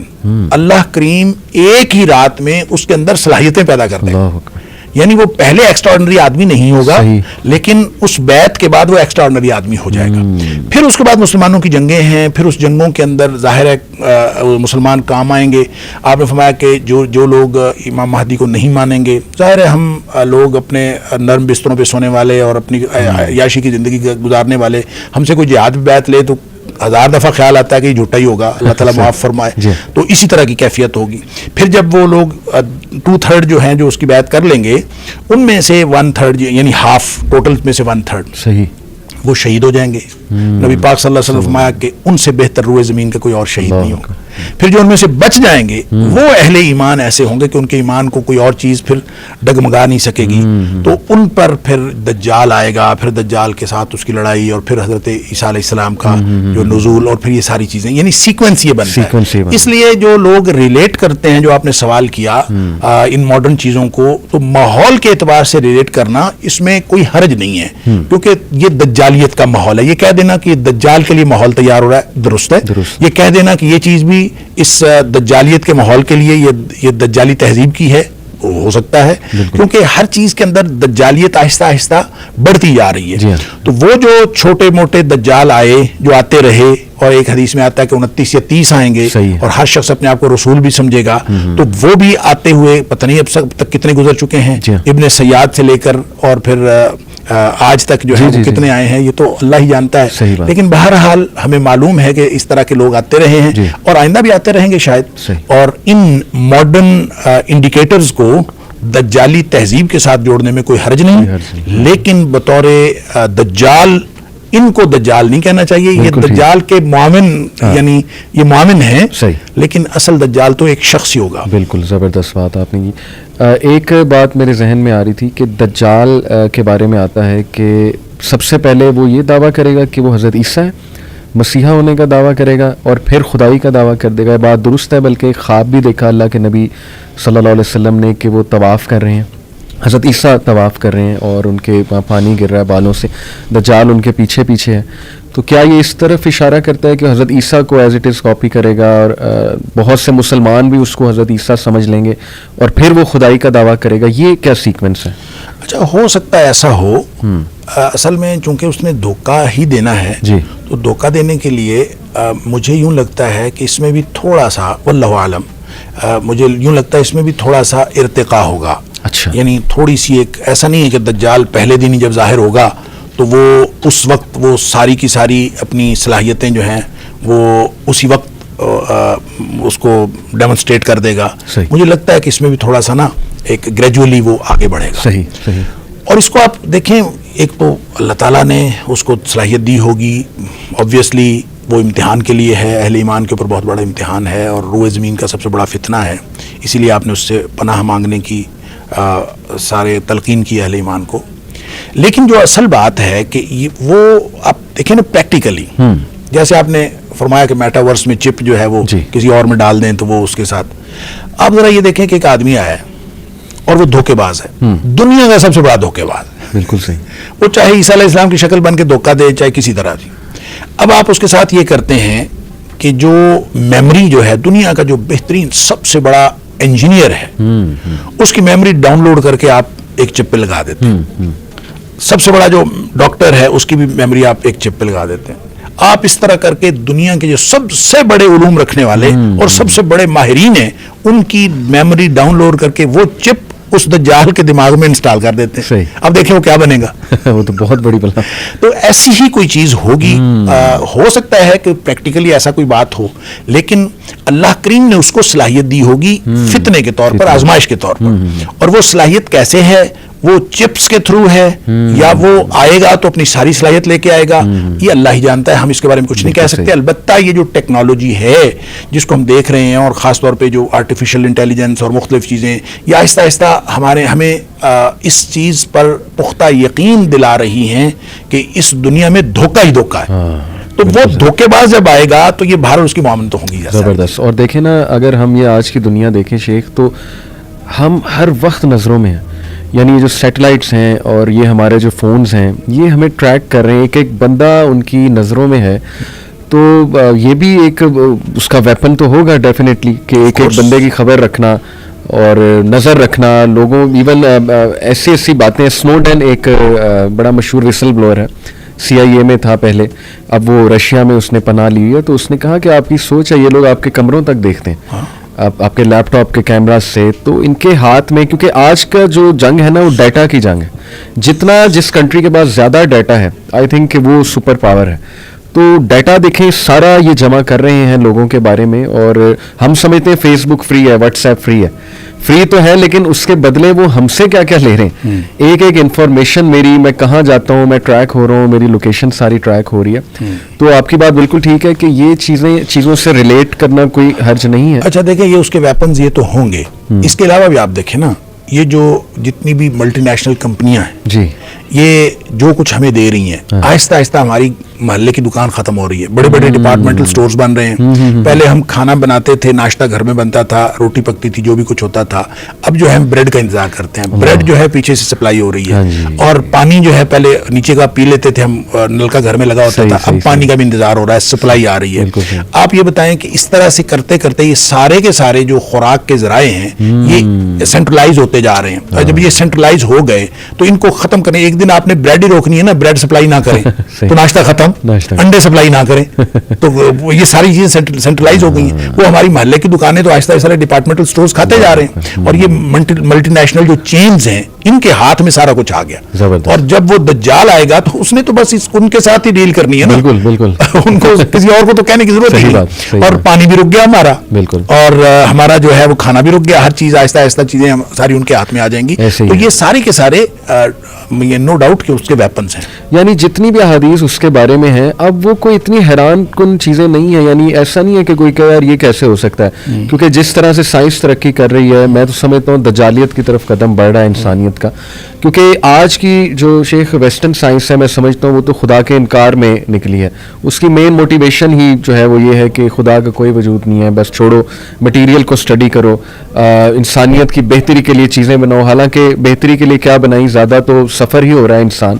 اللہ کریم ایک ہی رات میں اس کے اندر صلاحیتیں پیدا کر دیں گے. یعنی وہ پہلے ایکسٹراڈنری آدمی نہیں ہوگا, لیکن اس بیعت کے بعد وہ ایکسٹراڈنری آدمی ہو جائے گا. پھر اس کے بعد مسلمانوں کی جنگیں ہیں, پھر اس جنگوں کے اندر ظاہر ہے مسلمان کام آئیں گے. آپ نے فرمایا کہ جو لوگ امام مہدی کو نہیں مانیں گے, ظاہر ہے ہم لوگ اپنے نرم بستروں پہ سونے والے اور اپنی عیاشی کی زندگی گزارنے والے, ہم سے کوئی جہاد بیعت لے تو 1000 دفعہ خیال آتا ہے کہ یہ جھوٹا ہی ہوگا, اللہ تعالیٰ معاف فرمائے. تو اسی طرح کی کیفیت ہوگی. پھر جب وہ لوگ 2/3 جو ہیں جو اس کی بیعت کر لیں گے, ان میں سے 1/3 یعنی ہاف ٹوٹل میں سے 1/3 وہ شہید ہو جائیں گے. نبی پاک صلی اللہ علیہ وسلم فرمایا کہ ان سے بہتر روئے زمین کا کوئی اور شہید نہیں ہوگا. پھر جو ان میں سے بچ جائیں گے وہ اہل ایمان ایسے ہوں گے کہ ان کے ایمان کو کوئی اور چیز پھر ڈگمگا نہیں سکے گی. تو ان پر پھر دجال آئے گا, پھر دجال کے ساتھ اس کی لڑائی, اور پھر حضرت عیسیٰ علیہ السلام کا جو نزول, اور پھر یہ ساری چیزیں, یعنی سیکوینس یہ بنتا ہے. اس لیے جو لوگ ریلیٹ کرتے ہیں, جو آپ نے سوال کیا ان ماڈرن چیزوں کو, تو ماحول کے اعتبار سے ریلیٹ کرنا اس میں کوئی حرج نہیں ہے, کیونکہ یہ دجالیت کا ماحول ہے. یہ کہہ دینا کہ دجال کے لیے ماحول تیار ہو رہا ہے, درست ہے. یہ کہہ دینا کہ یہ چیز بھی اس دجالیت کے ماحول کے لیے یہ دجالی تہذیب کی ہے, ہو سکتا ہے, کیونکہ ہر چیز کے اندر دجالیت آہستہ آہستہ بڑھتی جا رہی ہے. تو وہ جو چھوٹے موٹے دجال آئے, جو آتے رہے, اور ایک حدیث میں آتا ہے کہ 29 یا 30 آئیں گے, اور ہر شخص اپنے آپ کو رسول بھی سمجھے گا, تو وہ بھی آتے ہوئے پتہ نہیں اب تک کتنے گزر چکے ہیں, ابن سیاد سے لے کر اور پھر آج تک جو ہے وہ کتنے آئے ہیں, یہ تو اللہ ہی جانتا ہے. لیکن بہرحال ہمیں معلوم ہے کہ اس طرح کے لوگ آتے رہے ہیں, اور آئندہ بھی آتے رہیں گے شاید. اور ان ماڈرن انڈیکیٹرز کو دجالی تہذیب کے ساتھ جوڑنے میں کوئی حرج نہیں, لیکن بطور دجال ان کو دجال نہیں کہنا چاہیے. یہ دجال کے معاون, یعنی یہ معاون ہیں, لیکن اصل دجال تو ایک شخص ہی ہوگا. بالکل زبردست بات آپ نے کی. ایک بات میرے ذہن میں آ رہی تھی کہ دجال کے بارے میں آتا ہے کہ سب سے پہلے وہ یہ دعویٰ کرے گا کہ وہ حضرت عیسیٰ ہے, مسیحا ہونے کا دعویٰ کرے گا, اور پھر خدائی کا دعویٰ کر دے گا. بات درست ہے, بلکہ ایک خواب بھی دیکھا اللہ کے نبی صلی اللہ علیہ وسلم نے کہ وہ طواف کر رہے ہیں, حضرت عیسیٰ طواف کر رہے ہیں, اور ان کے پانی گر رہا ہے بالوں سے, دجال ان کے پیچھے پیچھے ہے. تو کیا یہ اس طرف اشارہ کرتا ہے کہ حضرت عیسیٰ کو ایز اٹ از کاپی کرے گا, اور بہت سے مسلمان بھی اس کو حضرت عیسیٰ سمجھ لیں گے, اور پھر وہ خدائی کا دعویٰ کرے گا؟ یہ کیا سیکوینس ہے؟ اچھا, ہو سکتا ہے ایسا ہو. اصل میں چونکہ اس نے دھوکہ ہی دینا ہے, تو دھوکہ دینے کے لیے مجھے یوں لگتا ہے کہ اس میں بھی تھوڑا سا, واللہ عالم, مجھے یوں لگتا ہے اس میں بھی تھوڑا سا ارتقا ہوگا. اچھا, یعنی تھوڑی سی ایک, ایسا نہیں ہے کہ دجال پہلے دن ہی جب ظاہر ہوگا تو وہ اس وقت وہ ساری کی ساری اپنی صلاحیتیں جو ہیں وہ اسی وقت اس کو ڈیمونسٹریٹ کر دے گا. مجھے لگتا ہے کہ اس میں بھی تھوڑا سا نا ایک گریجولی وہ آگے بڑھے گا. صحیح. اور اس کو آپ دیکھیں, ایک تو اللہ تعالیٰ نے اس کو صلاحیت دی ہوگی, آبویسلی وہ امتحان کے لیے ہے, اہل ایمان کے اوپر بہت بڑا امتحان ہے, اور روئے زمین کا سب سے بڑا فتنہ ہے, اسی لیے آپ نے اس سے پناہ مانگنے کی سارے تلقین کی اہل ایمان کو. لیکن جو اصل بات ہے کہ وہ آپ دیکھیں نا پریکٹیکلی, جیسے آپ نے فرمایا کہ میٹاورس میں چپ جو ہے وہ کسی اور میں ڈال دیں تو وہ اس کے ساتھ, آپ ذرا یہ دیکھیں کہ ایک آدمی آیا ہے اور وہ دھوکے باز ہے, دنیا کا سب سے بڑا دھوکے باز. بالکل صحیح. وہ چاہے عیسیٰ علیہ السلام کی شکل بن کے دھوکہ دے, چاہے کسی طرح بھی. اب آپ اس کے ساتھ یہ کرتے ہیں کہ جو میموری جو ہے دنیا کا جو بہترین سب سے بڑا انجینئر ہے, اس کی میموری ڈاؤن لوڈ کر کے آپ ایک چپ پہ لگا دیتے ہیں. سب سے بڑا جو ڈاکٹر ہے اس کی بھی میموری آپ ایک چپ پہ لگا دیتے ہیں. آپ اس طرح کر کے دنیا کے جو سب سے بڑے علوم رکھنے والے اور سب سے بڑے ماہرین ہیں, ان کی میموری ڈاؤن لوڈ کر کے وہ چپ اس دجال کے دماغ میں انسٹال کر دیتے ہیں. اب دیکھیں وہ کیا بنے گا. وہ تو بہت بڑی بلا. تو ایسی ہی کوئی چیز ہوگی. ہو سکتا ہے کہ پریکٹیکلی ایسا کوئی بات ہو, لیکن اللہ کریم نے اس کو صلاحیت دی ہوگی فتنے کے طور پر, آزمائش کے طور پر. اور وہ صلاحیت کیسے ہے, وہ چپس کے تھرو ہے یا وہ آئے گا تو اپنی ساری صلاحیت لے کے آئے گا, یہ اللہ ہی جانتا ہے, ہم اس کے بارے میں کچھ نہیں کہہ سکتے. البتہ یہ جو ٹیکنالوجی ہے جس کو ہم دیکھ رہے ہیں, اور خاص طور پہ جو آرٹیفیشل انٹیلیجنس اور مختلف چیزیں, یہ آہستہ آہستہ ہمیں اس چیز پر پختہ یقین دلا رہی ہیں کہ اس دنیا میں دھوکہ ہی دھوکہ ہے. تو وہ دھوکے باز جب آئے گا تو یہ بہرحال اس کی معاملت تو ہوگی. زبردست. اور دیکھیں نا, اگر ہم یہ آج کی دنیا دیکھیں شیخ, تو ہم ہر وقت نظروں میں ہیں. یعنی یہ جو سیٹلائٹس ہیں اور یہ ہمارے جو فونز ہیں, یہ ہمیں ٹریک کر رہے ہیں, ایک بندہ ان کی نظروں میں ہے. تو یہ بھی ایک اس کا ویپن تو ہوگا ڈیفینیٹلی, کہ ایک بندے کی خبر رکھنا اور نظر رکھنا لوگوں. ایون ایسی باتیں, سنوڈن ایک بڑا مشہور وسل بلوئر ہے, CIA میں تھا پہلے, اب وہ رشیا میں اس نے پناہ لی ہے. تو اس نے کہا کہ آپ کی سوچ ہے, یہ لوگ آپ کے کمروں تک دیکھتے ہیں, آپ کے لیپ ٹاپ کے کیمرہ سے. تو ان کے ہاتھ میں, کیونکہ آج کا جو جنگ ہے نا وہ ڈیٹا کی جنگ ہے, جتنا جس کنٹری کے پاس زیادہ ڈیٹا ہے آئی تھنک کہ وہ سپر پاور ہے. تو ڈیٹا دیکھیں سارا یہ جمع کر رہے ہیں لوگوں کے بارے میں, اور ہم سمجھتے ہیں فیس بک فری ہے, واٹس ایپ فری ہے, فری تو ہے لیکن اس کے بدلے وہ ہم سے کیا کیا لے رہے ہیں. ایک ایک انفارمیشن میری, میں کہاں جاتا ہوں, میں ٹریک ہو رہا ہوں, میری لوکیشن ساری ٹریک ہو رہی ہے. تو آپ کی بات بالکل ٹھیک ہے کہ یہ چیزوں سے ریلیٹ کرنا کوئی حرج نہیں ہے. اچھا دیکھیں, یہ اس کے ویپنز یہ تو ہوں گے, اس کے علاوہ بھی آپ دیکھیں نا, یہ جو جتنی بھی ملٹی نیشنل کمپنیاں ہیں جی, یہ جو کچھ ہمیں دے رہی ہیں, آہستہ آہستہ ہماری محلے کی دکان ختم ہو رہی ہے. بڑے بڑے ڈپارٹمنٹل سٹورز بن رہے ہیں. پہلے ہم کھانا بناتے تھے, ناشتہ گھر میں بنتا تھا, روٹی پکتی تھی, جو بھی کچھ ہوتا تھا. اب جو ہے ہم بریڈ کا انتظار کرتے ہیں. بریڈ جو ہے پیچھے سے سپلائی ہو رہی ہے, اور پانی جو ہے پہلے نیچے کا پی لیتے تھے ہم, نل کا گھر میں لگا ہوتا تھا, اب پانی کا بھی انتظار ہو رہا ہے, سپلائی آ رہی ہے. آپ یہ بتائیں کہ اس طرح سے کرتے کرتے یہ سارے کے سارے جو خوراک کے ذرائع ہیں یہ سینٹرلائز ہوتے جا رہے ہیں. اور جب یہ سینٹرلائز ہو گئے تو ان کو ختم کریں. ایک دن آپ نے بریڈ ہی روکنی ہے نا, بریڈ سپلائی نہ کریں تو ناشتہ ختم, انڈے سپلائی نہ کریں تو یہ ساری چیزیں سینٹرلائز ہو گئی ہیں. وہ ہماری محلے کی دکانیں تو آہستہ آہستہ ڈپارٹمنٹل سٹورز کھاتے جا رہے ہیں, اور یہ ملٹی نیشنل جو چینز ہیں ان کے ہاتھ میں سارا کچھ آ گیا. اور جب وہ دجال آئے گا تو اس نے تو بس ان کے ساتھ ہی ڈیل کرنی ہے نا. بالکل بالکل, ان کو کسی اور کو تو کہنے کی ضرورت نہیں. اور پانی بھی رک گیا ہمارا, بالکل, اور ہمارا جو ہے وہ کھانا بھی رک گیا. ہر چیز آہستہ آہستہ چیزیں ساری ان کے ہاتھ میں آ جائیں گی. تو یہ سارے کے سارے نو ڈاؤٹ کہ اس کے ویپنز ہیں. یعنی جتنی بھی احادیث اس کے بارے میں ہیں, اب وہ کوئی اتنی حیران کن چیزیں نہیں ہیں. یعنی ایسا نہیں ہے کہ کوئی کہے یار یہ کیسے ہو سکتا ہے, کیونکہ جس طرح سے سائنس ترقی کر رہی ہے, میں تو سمجھتا ہوں دجالیت کی طرف قدم بڑھ رہا ہے انسانیت کا. کیونکہ آج کی جو شیخ ویسٹرن سائنس ہے, میں سمجھتا ہوں وہ تو خدا کے انکار میں نکلی ہے. اس کی مین موٹیویشن ہی جو ہے وہ یہ ہے کہ خدا کا کوئی وجود نہیں ہے, بس چھوڑو, مٹیریل کو اسٹڈی کرو, انسانیت کی بہتری کے لیے چیزیں بناؤ. حالانکہ بہتری کے لیے کیا بنائی, زیادہ تو سفر ہی ہو رہا ہے انسان.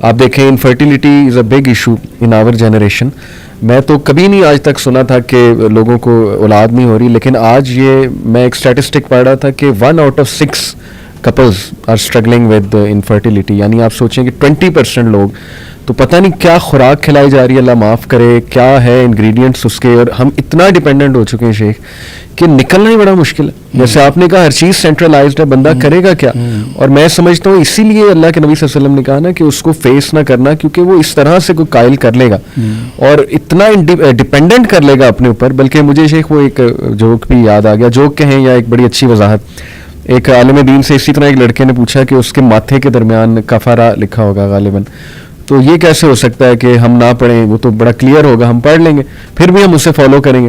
آپ دیکھیں infertility is a big issue in our generation. میں تو کبھی نہیں آج تک سنا تھا کہ لوگوں کو اولاد نہیں ہو رہی, لیکن آج یہ میں ایک اسٹیٹسٹک پڑھ رہا تھا کہ 1 out of 6 couples are struggling with infertility. یعنی آپ سوچیں کہ 20% لوگ, تو پتہ نہیں کیا خوراک کھلائی جا رہی ہے, اللہ معاف کرے, کیا ہے انگریڈینٹس اس کے, اور ہم اتنا ڈیپینڈنٹ ہو چکے ہیں شیخ کہ نکلنا ہی بڑا مشکل ہے. جیسے آپ نے کہا ہر چیز سینٹرلائزڈ ہے, بندہ کرے گا کیا. اور میں سمجھتا ہوں اسی لیے اللہ کے نبی صلی اللہ علیہ وسلم نے کہا نا کہ اس کو فیس نہ کرنا, کیونکہ وہ اس طرح سے کوئی قائل کر لے گا اور اتنا ڈیپینڈنٹ کر لے گا اپنے اوپر. بلکہ مجھے شیخ وہ ایک جوک بھی یاد آ گیا, جوک کہیں یا ایک بڑی اچھی وضاحت. ایک عالم دین سے اسی طرح ایک لڑکے نے پوچھا کہ اس کے ماتھے کے درمیان کفارہ لکھا ہوگا غالباً, تو یہ کیسے ہو سکتا ہے کہ ہم نہ پڑھیں, وہ تو بڑا کلیئر ہوگا, ہم پڑھ لیں گے پھر بھی ہم اسے فالو کریں گے.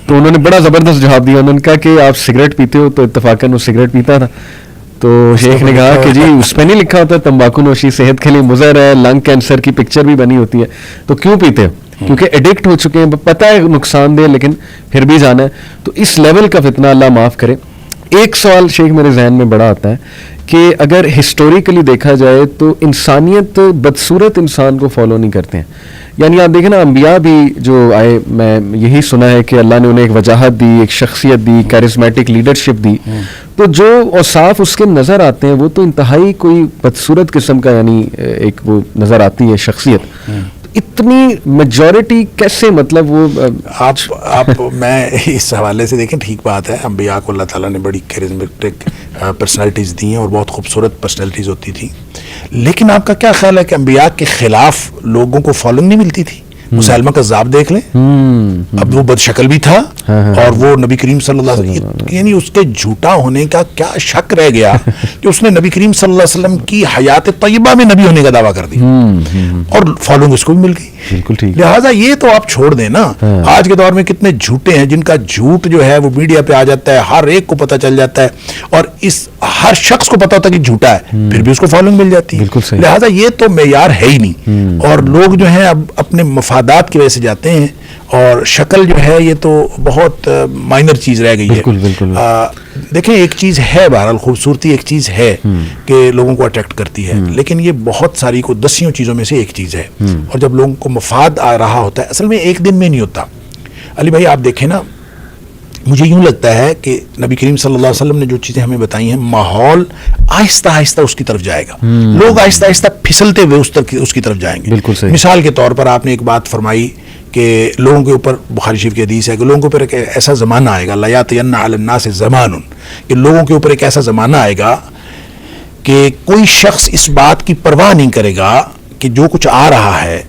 تو انہوں نے بڑا زبردست جواب دیا, انہوں نے کہا کہ آپ سگریٹ پیتے ہو, تو اتفاقاً وہ سگریٹ پیتا تھا. تو شیخ نے کہا کہ جی اس پہ نہیں لکھا ہوتا تمباکو نوشی صحت کے لیے مضر ہے, لنگ کینسر کی پکچر بھی بنی ہوتی ہے, تو کیوں پیتے ہو؟ کیونکہ ایڈکٹ ہو چکے ہیں, پتہ ہے نقصان دہ, لیکن پھر بھی جانا ہے. تو اس لیول کا فتنہ اللہ معاف کرے. ایک سوال شیخ میرے ذہن میں بڑا آتا ہے کہ اگر ہسٹوریکلی دیکھا جائے تو انسانیت بدصورت انسان کو فالو نہیں کرتے ہیں. یعنی آپ دیکھیں نا, انبیاء بھی جو آئے, میں یہی سنا ہے کہ اللہ نے انہیں ایک وجاہت دی, ایک شخصیت دی, کیرزمیٹک لیڈرشپ دی, تو جو اوصاف اس کے نظر آتے ہیں وہ تو انتہائی کوئی بدصورت قسم کا, یعنی ایک وہ نظر آتی ہے شخصیت. اتنی میجورٹی کیسے, مطلب وہ آپ میں اس حوالے سے دیکھیں, ٹھیک بات ہے, انبیاء کو اللہ تعالیٰ نے بڑی کیرزمیٹک پرسنالٹیز دی ہیں اور بہت خوبصورت پرسنالٹیز ہوتی تھیں. لیکن آپ کا کیا خیال ہے کہ انبیاء کے خلاف لوگوں کو فالوئنگ نہیں ملتی تھی؟ مسلمہ کذاب دیکھ لیں, اب وہ بد شکل بھی تھا اور وہ نبی کریم صلی اللہ علیہ وسلم, یعنی اس کے جھوٹا ہونے کا کیا شک رہ گیا کہ اس نے نبی کریم صلی اللہ علیہ وسلم کی حیات طیبہ میں نبی ہونے کا دعویٰ کر دیا, اور فالوئنگ اس کو بھی مل گئی. بالکل ٹھیک. لہٰذا یہ تو آپ چھوڑ دیں نا, آج کے دور میں کتنے جھوٹے ہیں جن کا جھوٹ جو ہے وہ میڈیا پہ آ جاتا ہے, ہر ایک کو پتہ چل جاتا ہے, اور اس ہر شخص کو پتہ ہوتا ہے کہ جھوٹا ہے, پھر بھی اس کو فالوئنگ مل جاتی ہے. لہٰذا یہ تو معیار ہے ہی نہیں, اور لوگ جو ہیں اب اپنے مفادات کی وجہ سے جاتے ہیں, اور شکل جو ہے یہ تو بہت مائنر چیز رہ گئی ہے. بالکل. دیکھیں ایک چیز ہے, بہرحال خوبصورتی ایک چیز ہے کہ لوگوں کو اٹریکٹ کرتی ہے, لیکن یہ بہت ساری کو 10 چیزوں میں سے ایک چیز ہے, اور جب لوگوں کو مفاد آ رہا ہوتا ہے, اصل میں ایک دن میں نہیں ہوتا. علی بھائی آپ دیکھیں نا, مجھے یوں لگتا ہے کہ نبی کریم صلی اللہ علیہ وسلم نے جو چیزیں ہمیں بتائی ہیں, ماحول آہستہ آہستہ اس کی طرف جائے گا, لوگ آہستہ آہستہ پھسلتے ہوئے اس کی طرف جائیں گے. بالکل صحیح. مثال کے طور پر آپ نے ایک بات فرمائی کہ لوگوں کے اوپر, بخاری شریف کی حدیث ہے کہ لوگوں کے اوپر ایک ایسا زمانہ آئے گا, لا یاتین علی الناس زمان, کہ لوگوں کے اوپر ایک ایسا زمانہ آئے گا کہ کوئی شخص اس بات کی پرواہ نہیں کرے گا کہ جو کچھ آ رہا ہے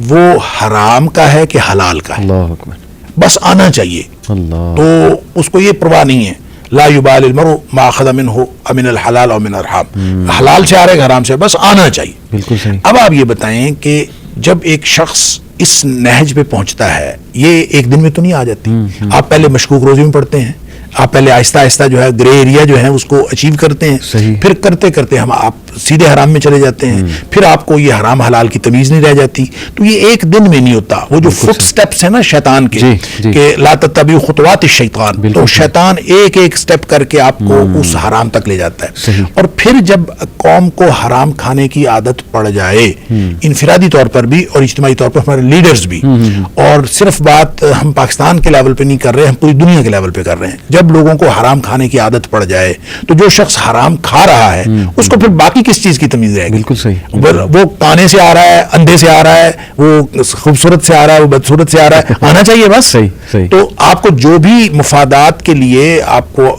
وہ حرام کا ہے کہ حلال کا ہے، اللہ اکبر، بس آنا چاہیے. اللہ، تو اس کو یہ پرواہ نہیں ہے. لا یبال المرء ما اخذ منه امن الحلال او من الحرام، حلال سے آ رہے حرام سے، بس آنا چاہیے. بالکل صحیح. اب آپ یہ بتائیں کہ جب ایک شخص اس نہج پہ پہنچتا ہے، یہ ایک دن میں تو نہیں آ جاتی. آپ پہلے مشکوک روزی میں پڑھتے ہیں، آپ پہلے آہستہ آہستہ جو ہے گرے ایریا جو ہے اس کو اچیو کرتے ہیں. صحیح. پھر کرتے کرتے آپ سیدھے حرام میں چلے جاتے ہیں. پھر آپ کو یہ حرام حلال کی تمیز نہیں رہ جاتی. تو یہ ایک دن میں نہیں ہوتا. وہ جو فٹ سٹیپس ہیں نا شیطان کے، کہ لا تتبعوا خطوات الشیطان، تو شیطان ایک ایک سٹیپ کر کے آپ کو اس حرام تک لے جاتا ہے. اور پھر جب قوم کو حرام کھانے کی عادت پڑ جائے، انفرادی طور پر بھی اور اجتماعی طور پر ہمارے لیڈرز بھی، اور صرف بات ہم پاکستان کے لیول پہ نہیں کر رہے، ہم پوری دنیا کے لیول پہ کر رہے ہیں. جب لوگوں کو حرام کھانے کی عادت پڑ جائے تو جو شخص حرام کھا رہا ہے اس کو پھر باقی کس چیز کی تمیز رہے گی؟ بالکل صحیح. وہ کانے سے آ رہا ہے، اندھے سے آ رہا ہے، وہ خوبصورت سے آ رہا ہے، وہ بدصورت سے آ رہا ہے، آنا چاہیے بس. صحیح. تو آپ کو جو بھی مفادات کے لیے آپ کو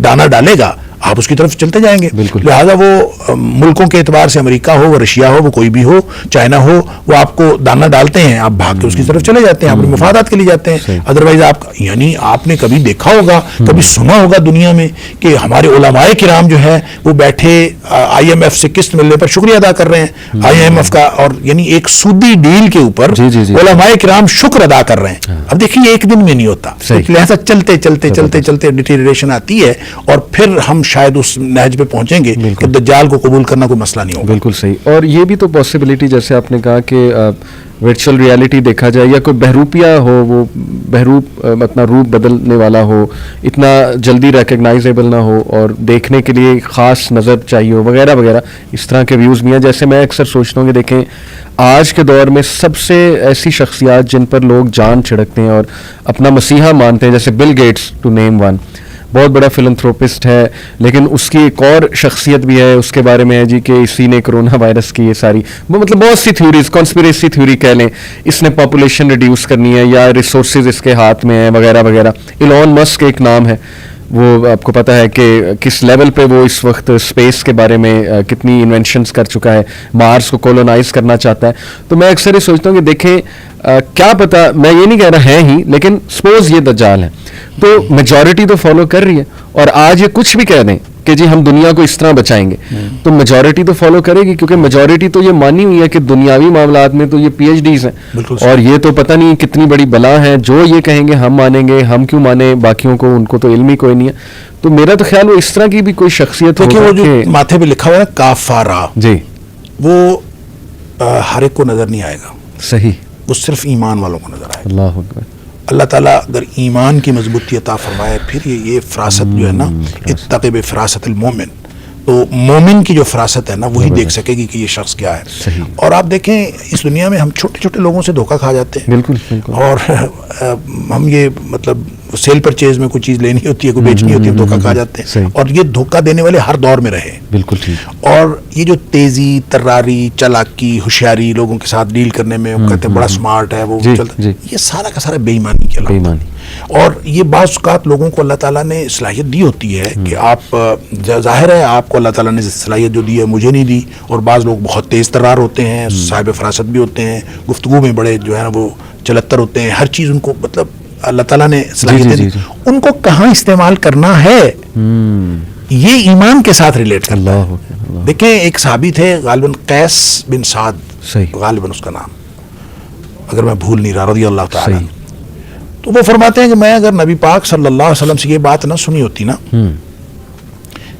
دانا ڈالے گا آپ اس کی طرف چلتے جائیں گے. لہذا وہ ملکوں کے اعتبار سے امریکہ ہو، وہ رشیا ہو، وہ کوئی بھی ہو، چائنا ہو، وہ آپ کو دانا ڈالتے ہیں، آپ بھاگ کے اس کی طرف چلے جاتے ہیں، اپنے مفادات کے لیے جاتے ہیں. ادروائز یعنی آپ نے کبھی دیکھا ہوگا، کبھی سنا ہوگا دنیا میں کہ ہمارے علماء کرام جو ہے وہ بیٹھے آئی ایم ایف سے قسط ملنے پر شکریہ ادا کر رہے ہیں آئی ایم ایف کا، اور یعنی ایک سودی ڈیل کے اوپر علماء کرام شکر ادا کر رہے ہیں. اب دیکھیے ایک دن میں نہیں ہوتا. لہذا چلتے چلتے چلتے چلتے ڈیٹیریشن آتی ہے، اور پھر ہم شاید اس نہج پہ پہنچیں گے کہ دجال کو قبول کرنا کوئی مسئلہ نہیں ہوگا. بالکل صحیح. اور یہ بھی تو پاسبلٹی جیسے آپ نے کہا کہ ورچوئل ریالٹی دیکھا جائے، یا کوئی بہروپیہ ہو، وہ بہروپ اپنا روپ بدلنے والا ہو، اتنا جلدی ریکگنائزیبل نہ ہو، اور دیکھنے کے لیے خاص نظر چاہیے ہو، وغیرہ وغیرہ. اس طرح کے ویوز بھی ہیں. جیسے میں اکثر سوچتا ہوں کہ دیکھیں آج کے دور میں سب سے ایسی شخصیات جن پر لوگ جان چھڑکتے ہیں اور اپنا مسیحا مانتے ہیں، جیسے Bill Gates to name one, بہت بڑا فلنتھروپسٹ ہے، لیکن اس کی ایک اور شخصیت بھی ہے اس کے بارے میں ہے جی کہ اسی نے کرونا وائرس کی یہ ساری مطلب بہت سی تھیوریز، کانسپیریسی تھیوری کہہ لیں، اس نے پاپولیشن ریڈیوس کرنی ہے یا ریسورسز اس کے ہاتھ میں ہیں وغیرہ وغیرہ. ایلون مسک ایک نام ہے، وہ آپ کو پتہ ہے کہ کس لیول پہ وہ اس وقت اسپیس کے بارے میں کتنی انوینشنز کر چکا ہے، مارس کو کولونائز کرنا چاہتا ہے. تو میں اکثر یہ سوچتا ہوں کہ دیکھیں کیا پتہ، میں یہ نہیں کہہ رہا ہے ہی، لیکن سپوز یہ دجال ہے تو میجورٹی تو فالو کر رہی ہے، اور آج یہ کچھ بھی کہہ دیں کہ جی ہم دنیا کو اس طرح بچائیں گے تو میجورٹی تو فالو کرے گی، کیونکہ میجورٹی تو یہ مانی ہوئی ہے کہ دنیاوی معاملات میں تو یہ پی ایچ ڈیز ہیں، اور یہ تو پتہ نہیں کتنی بڑی بلا ہے، جو یہ کہیں گے ہم مانیں گے، ہم کیوں مانیں باقیوں کو، ان کو تو علم ہی کوئی نہیں ہے. تو میرا تو خیال وہ اس طرح کی بھی کوئی شخصیت ہو. وہ جو ماتھے پہ لکھا ہوا ہے کافارہ، جی وہ ہر ایک کو نظر نہیں آئے گا. صحیح. وہ صرف ایمان والوں کو نظر آئے گا. اللہ اکبر. اللہ تعالیٰ اگر ایمان کی مضبوطی عطا فرمائے، پھر یہ فراست جو ہے نا، اتقِ بفراست المومن، تو مومن کی جو فراست ہے نا وہی دیکھ سکے گی کہ یہ شخص کیا ہے. اور آپ دیکھیں اس دنیا میں ہم چھوٹے چھوٹے لوگوں سے دھوکہ کھا جاتے ہیں. بالکل. اور ہم یہ مطلب سیل پرچیز میں کوئی چیز لینی ہوتی ہے، کوئی بیچنی ہوتی ہے، دھوکہ کھا جاتے ہیں. اور یہ دھوکہ دینے والے ہر دور میں رہے. بالکل ٹھیک. اور یہ جو تیزی، تراری، چالاکی، ہوشیاری لوگوں کے ساتھ ڈیل کرنے میں، وہ کہتے ہیں بڑا سمارٹ ہے وہ چلتا، یہ سارا کا سارا بے ایمانی کے علاوہ. اور یہ بعض اوقات لوگوں کو اللہ تعالیٰ نے صلاحیت دی ہوتی ہے کہ آپ، ظاہر ہے آپ کو اللہ تعالیٰ نے صلاحیت جو دی ہے مجھے نہیں دی. اور بعض لوگ بہت تیز ترار ہوتے ہیں، صاحب فراست بھی ہوتے ہیں، گفتگو میں بڑے جو ہے نا وہ چلتر ہوتے ہیں، ہر چیز ان کو مطلب اللہ تعالیٰ نے صلاحیت دی. ان کو کہاں استعمال کرنا ہے یہ ایمان کے ساتھ ریلیٹ کرتا ہے. دیکھیں ایک صحابی تھے غالباً قیس بن سعد، غالباً اس کا نام، اگر میں بھول نہیں رہا، رضی اللہ تعالیٰ. تو وہ فرماتے ہیں کہ میں اگر نبی پاک صلی اللہ علیہ وسلم سے یہ بات نہ سنی ہوتی نا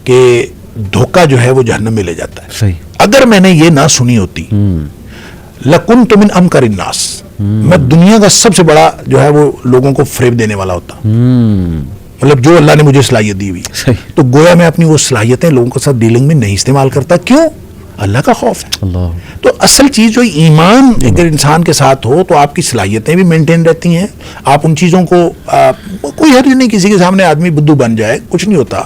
کہ دھوکہ جو ہے وہ جہنم میں لے جاتا ہے، اگر میں نے یہ نہ سنی ہوتی لَكُنْتُ مِنْ أَمْكَرِ النَّاسِ، میں دنیا کا سب سے بڑا جو ہے وہ لوگوں کو فریب دینے والا ہوتا. مطلب جو اللہ نے مجھے صلاحیت دی ہوئی، تو گویا میں اپنی وہ صلاحیتیں لوگوں کے ساتھ ڈیلنگ میں نہیں استعمال کرتا. کیوں؟ اللہ کا خوف ہے. تو اصل چیز جو ایمان اگر انسان کے ساتھ ہو تو آپ کی صلاحیتیں بھی مینٹین رہتی ہیں. آپ ان چیزوں کو کوئی حرج نہیں کسی کے سامنے آدمی بدھو بن جائے، کچھ نہیں ہوتا.